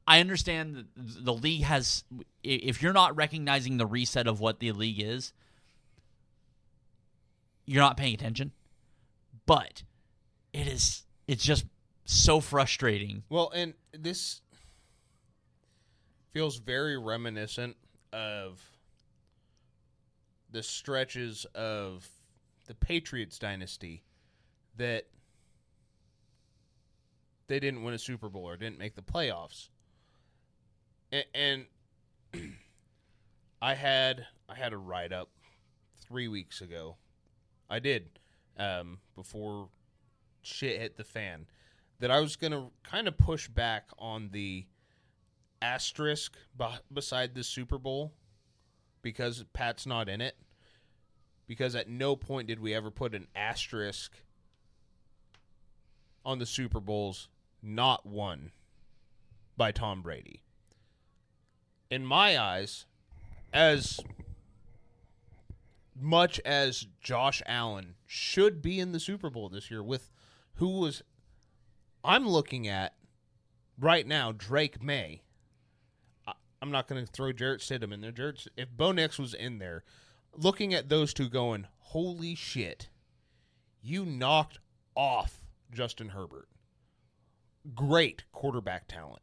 [SPEAKER 2] I understand that the league has, if you're not recognizing the reset of what the league is, you're not paying attention. But it's just so frustrating.
[SPEAKER 1] Well, and this feels very reminiscent of the stretches of the Patriots dynasty that they didn't win a Super Bowl or didn't make the playoffs. And I had a write-up 3 weeks ago. I did, before shit hit the fan, that I was going to kind of push back on the asterisk beside the Super Bowl because Pat's not in it. Because at no point did we ever put an asterisk on the Super Bowls not won by Tom Brady. In my eyes, as much as Josh Allen should be in the Super Bowl this year with I'm looking at right now, Drake May. I'm not going to throw Jarrett Stidham in there. If Bo Nix was in there, looking at those two going, holy shit, you knocked off Justin Herbert. Great quarterback talent.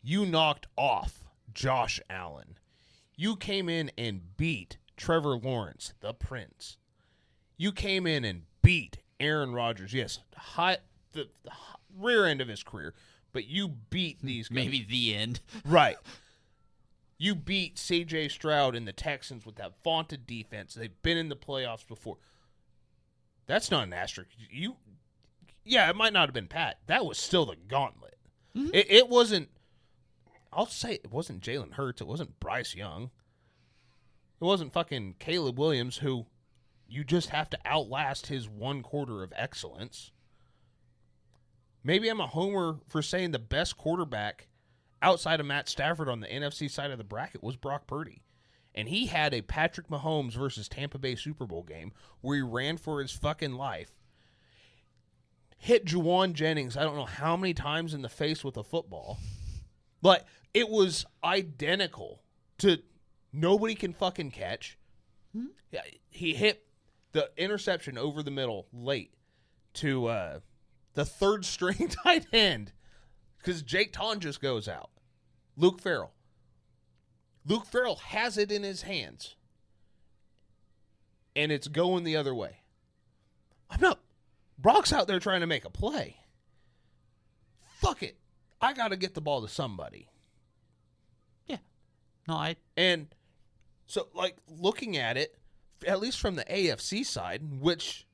[SPEAKER 1] You knocked off Josh Allen. You came in and beat Trevor Lawrence, the Prince. You came in and beat Aaron Rodgers. Yes, the rear end of his career, but you beat these guys.
[SPEAKER 2] Maybe the end.
[SPEAKER 1] Right. You beat C.J. Stroud and the Texans with that vaunted defense. They've been in the playoffs before. That's not an asterisk. Yeah, it might not have been Pat. That was still the gauntlet. Mm-hmm. It wasn't, I'll say it wasn't Jalen Hurts. It wasn't Bryce Young. It wasn't fucking Caleb Williams, who you just have to outlast his 1 quarter of excellence. Maybe I'm a homer for saying the best quarterback outside of Matt Stafford on the NFC side of the bracket was Brock Purdy. And he had a Patrick Mahomes versus Tampa Bay Super Bowl game where he ran for his fucking life. Hit Juwan Jennings, I don't know how many times in the face with a football. But it was identical to nobody can fucking catch. Mm-hmm. He hit the interception over the middle late to the third string tight end because Jake Ton just goes out. Luke Farrell. Luke Farrell has it in his hands, and it's going the other way. Brock's out there trying to make a play. Fuck it. I got to get the ball to somebody.
[SPEAKER 2] Yeah.
[SPEAKER 1] And so, like, looking at it, at least from the AFC side, which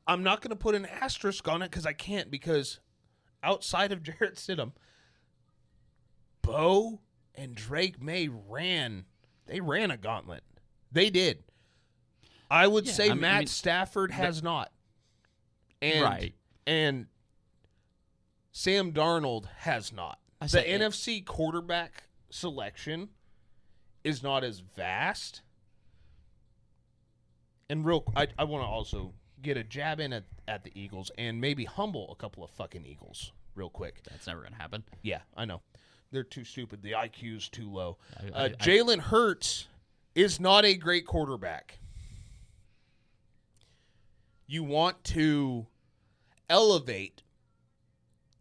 [SPEAKER 1] I'm not going to put an asterisk on it because I can't, because outside of Jarrett Stidham, Bo and Drake May ran a gauntlet. They did. I would say Matt Stafford has not. And Sam Darnold has not. The NFC quarterback selection is not as vast, And I want to also get a jab in at the Eagles and maybe humble a couple of fucking Eagles real quick.
[SPEAKER 2] That's never going to happen.
[SPEAKER 1] Yeah, I know. They're too stupid. The IQ's too low. Jalen Hurts is not a great quarterback. You want to elevate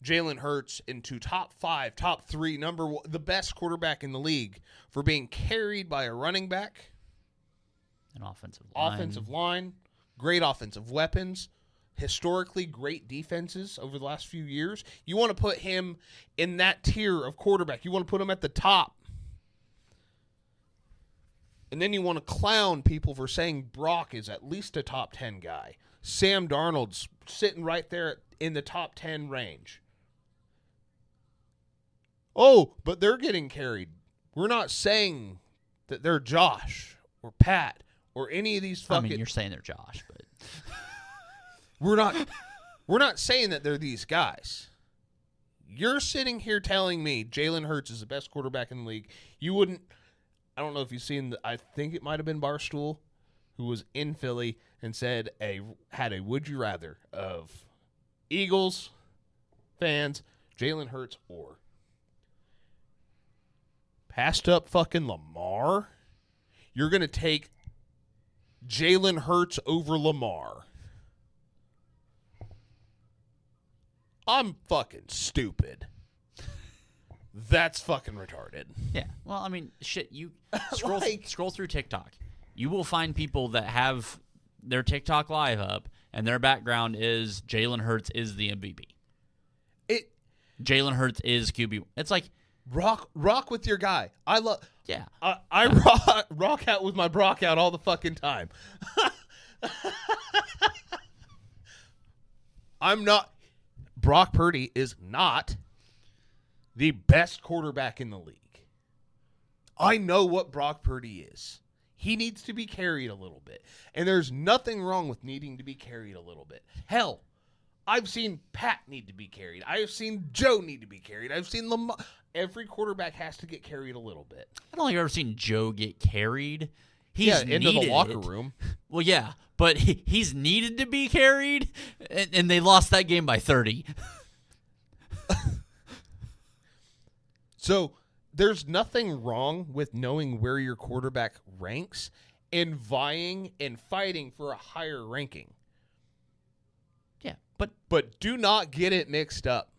[SPEAKER 1] Jalen Hurts into top 5, top 3, the best quarterback in the league for being carried by a running back,
[SPEAKER 2] an offensive
[SPEAKER 1] line, great offensive weapons, historically great defenses over the last few years. You want to put him in that tier of quarterback. You want to put him at the top. And then you want to clown people for saying Brock is at least a top 10 guy. Sam Darnold's sitting right there in the top 10 range. Oh, but they're getting carried. We're not saying that they're Josh or Pat or any of these fucking...
[SPEAKER 2] I mean, you're saying they're Josh, but...
[SPEAKER 1] We're not saying that they're these guys. You're sitting here telling me Jalen Hurts is the best quarterback in the league. You wouldn't... I don't know if you've seen... I think it might have been Barstool, who was in Philly and had a would you rather of Eagles fans, Jalen Hurts, or passed up fucking Lamar. You're going to take Jalen Hurts over Lamar. I'm fucking stupid. That's fucking retarded.
[SPEAKER 2] Yeah. Well, I mean, shit, you scroll through TikTok. You will find people that have their TikTok live up, and their background is Jalen Hurts is the MVP. Jalen Hurts is QB. It's like
[SPEAKER 1] rock with your guy. I love.
[SPEAKER 2] Yeah.
[SPEAKER 1] I rock out with my Brock out all the fucking time. I'm not. Brock Purdy is not the best quarterback in the league. I know what Brock Purdy is. He needs to be carried a little bit. And there's nothing wrong with needing to be carried a little bit. Hell, I've seen Pat need to be carried. I've seen Joe need to be carried. I've seen Lamar. Every quarterback has to get carried a little bit.
[SPEAKER 2] I don't think I've ever seen Joe get carried.
[SPEAKER 1] Into the locker room.
[SPEAKER 2] Well, yeah, but he's needed to be carried, and they lost that game by 30.
[SPEAKER 1] So there's nothing wrong with knowing where your quarterback ranks and vying and fighting for a higher ranking.
[SPEAKER 2] Yeah,
[SPEAKER 1] but do not get it mixed up.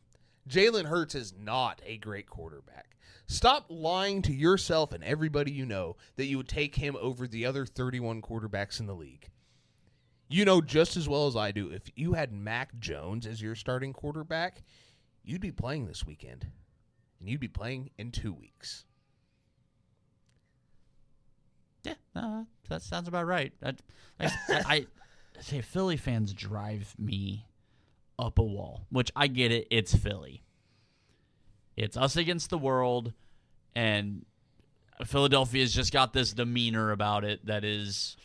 [SPEAKER 1] Jalen Hurts is not a great quarterback. Stop lying to yourself and everybody you know that you would take him over the other 31 quarterbacks in the league. You know just as well as I do, if you had Mac Jones as your starting quarterback, you'd be playing this weekend. And you'd be playing in 2 weeks.
[SPEAKER 2] Yeah, that sounds about right. I say Philly fans drive me up a wall, which I get it. It's Philly. It's us against the world, and Philadelphia's just got this demeanor about it that is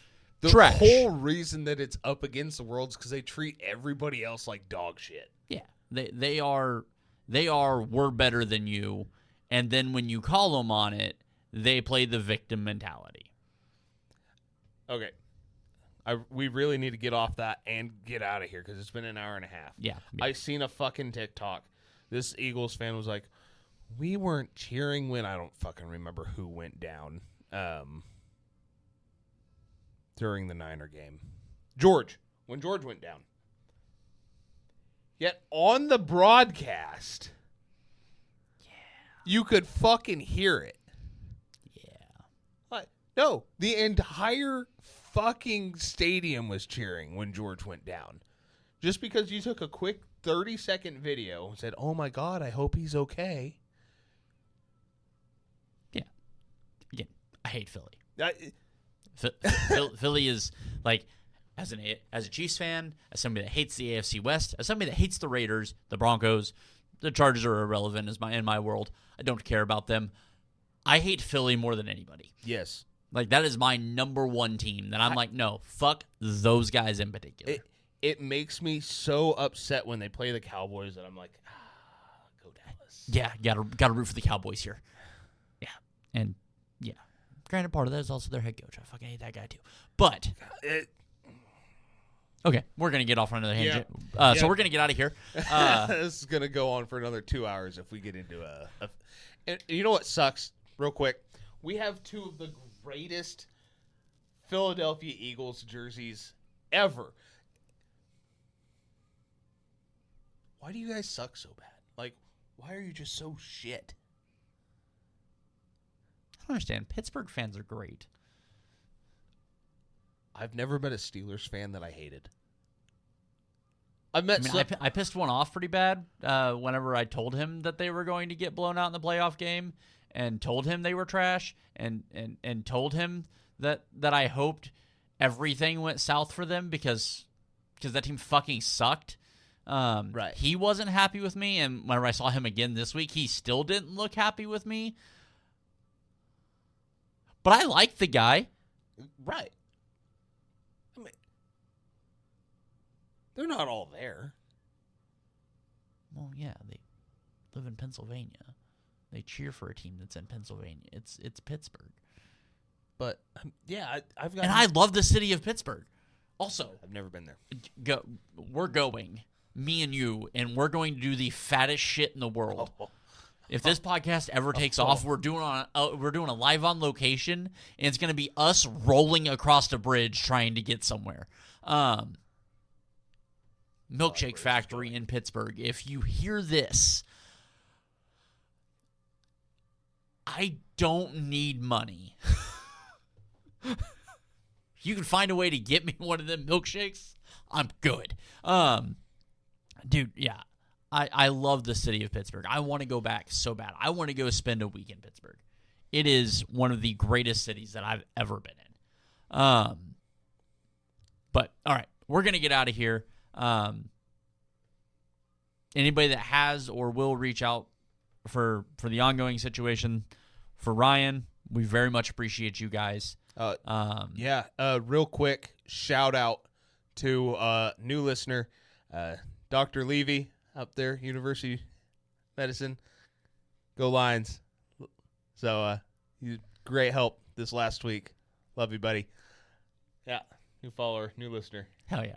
[SPEAKER 2] trash.
[SPEAKER 1] The whole reason that it's up against the world is because they treat everybody else like dog shit.
[SPEAKER 2] Yeah, they are we're better than you, and then when you call them on it, they play the victim mentality.
[SPEAKER 1] Okay. We really need to get off that and get out of here because it's been an hour and a half.
[SPEAKER 2] Yeah.
[SPEAKER 1] I seen a fucking TikTok. This Eagles fan was like, we weren't cheering when I don't fucking remember who went down during the Niner game. When George went down. Yet on the broadcast, you could fucking hear it.
[SPEAKER 2] Yeah.
[SPEAKER 1] No, the entire fucking stadium was cheering when George went down. Just because you took a quick 30-second video and said, oh my God, I hope he's okay.
[SPEAKER 2] Yeah. Again, I hate Philly.
[SPEAKER 1] I,
[SPEAKER 2] Philly is like, as a Chiefs fan, as somebody that hates the AFC West, as somebody that hates the Raiders, the Broncos, the Chargers are irrelevant in my world. I don't care about them. I hate Philly more than anybody.
[SPEAKER 1] Yes.
[SPEAKER 2] Like, that is my number one team that I'm like, no, fuck those guys in particular.
[SPEAKER 1] It makes me so upset when they play the Cowboys that I'm like, go Dallas.
[SPEAKER 2] Yeah, gotta root for the Cowboys here. Yeah. And, yeah. Granted, part of that is also their head coach. I fucking hate that guy, too. But Okay, we're going to get off on another tangent.
[SPEAKER 1] Yeah.
[SPEAKER 2] So we're going to get out of here.
[SPEAKER 1] This is going to go on for another 2 hours if we get into and you know what sucks? Real quick. We have two of the greatest Philadelphia Eagles jerseys ever. Why do you guys suck so bad? Like, why are you just so shit?
[SPEAKER 2] I don't understand. Pittsburgh fans are great.
[SPEAKER 1] I've never met a Steelers fan that I hated. I
[SPEAKER 2] pissed one off pretty bad whenever I told him that they were going to get blown out in the playoff game, and told him they were trash, and told him that I hoped everything went south for them because that team fucking sucked.
[SPEAKER 1] Right.
[SPEAKER 2] He wasn't happy with me, and whenever I saw him again this week, he still didn't look happy with me. But I liked the guy.
[SPEAKER 1] Right. I mean, they're not all there.
[SPEAKER 2] Well, yeah, they live in Pennsylvania. They cheer for a team that's in Pennsylvania. It's Pittsburgh.
[SPEAKER 1] But yeah, I've got.
[SPEAKER 2] And I love the city of Pittsburgh. Also,
[SPEAKER 1] I've never been there.
[SPEAKER 2] We're going, me and you, and we're going to do the fattest shit in the world. If this podcast ever takes off, we're doing a live on location, and it's going to be us rolling across a bridge trying to get somewhere. Milkshake Factory in Pittsburgh. If you hear this, I don't need money. You can find a way to get me one of them milkshakes, I'm good. Dude, yeah. I love the city of Pittsburgh. I want to go back so bad. I want to go spend a week in Pittsburgh. It is one of the greatest cities that I've ever been in. But, all right, we're going to get out of here. Anybody that has or will reach out for the ongoing situation, for Ryan, we very much appreciate you guys.
[SPEAKER 1] Real quick, shout out to new listener, Dr. Levy up there, University of Medicine. Go Lions. So, you great help this last week. Love you, buddy. Yeah, new follower, new listener.
[SPEAKER 2] Hell yeah.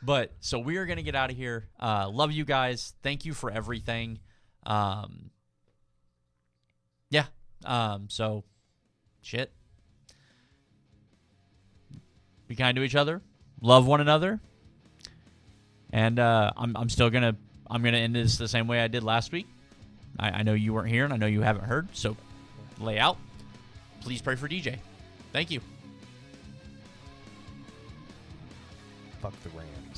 [SPEAKER 2] But, so we are going to get out of here. Love you guys. Thank you for everything. So, shit. Be kind to each other. Love one another. And I'm still going to end this the same way I did last week. I know you weren't here, and I know you haven't heard. So, lay out. Please pray for DJ. Thank you.
[SPEAKER 1] Fuck the Rams.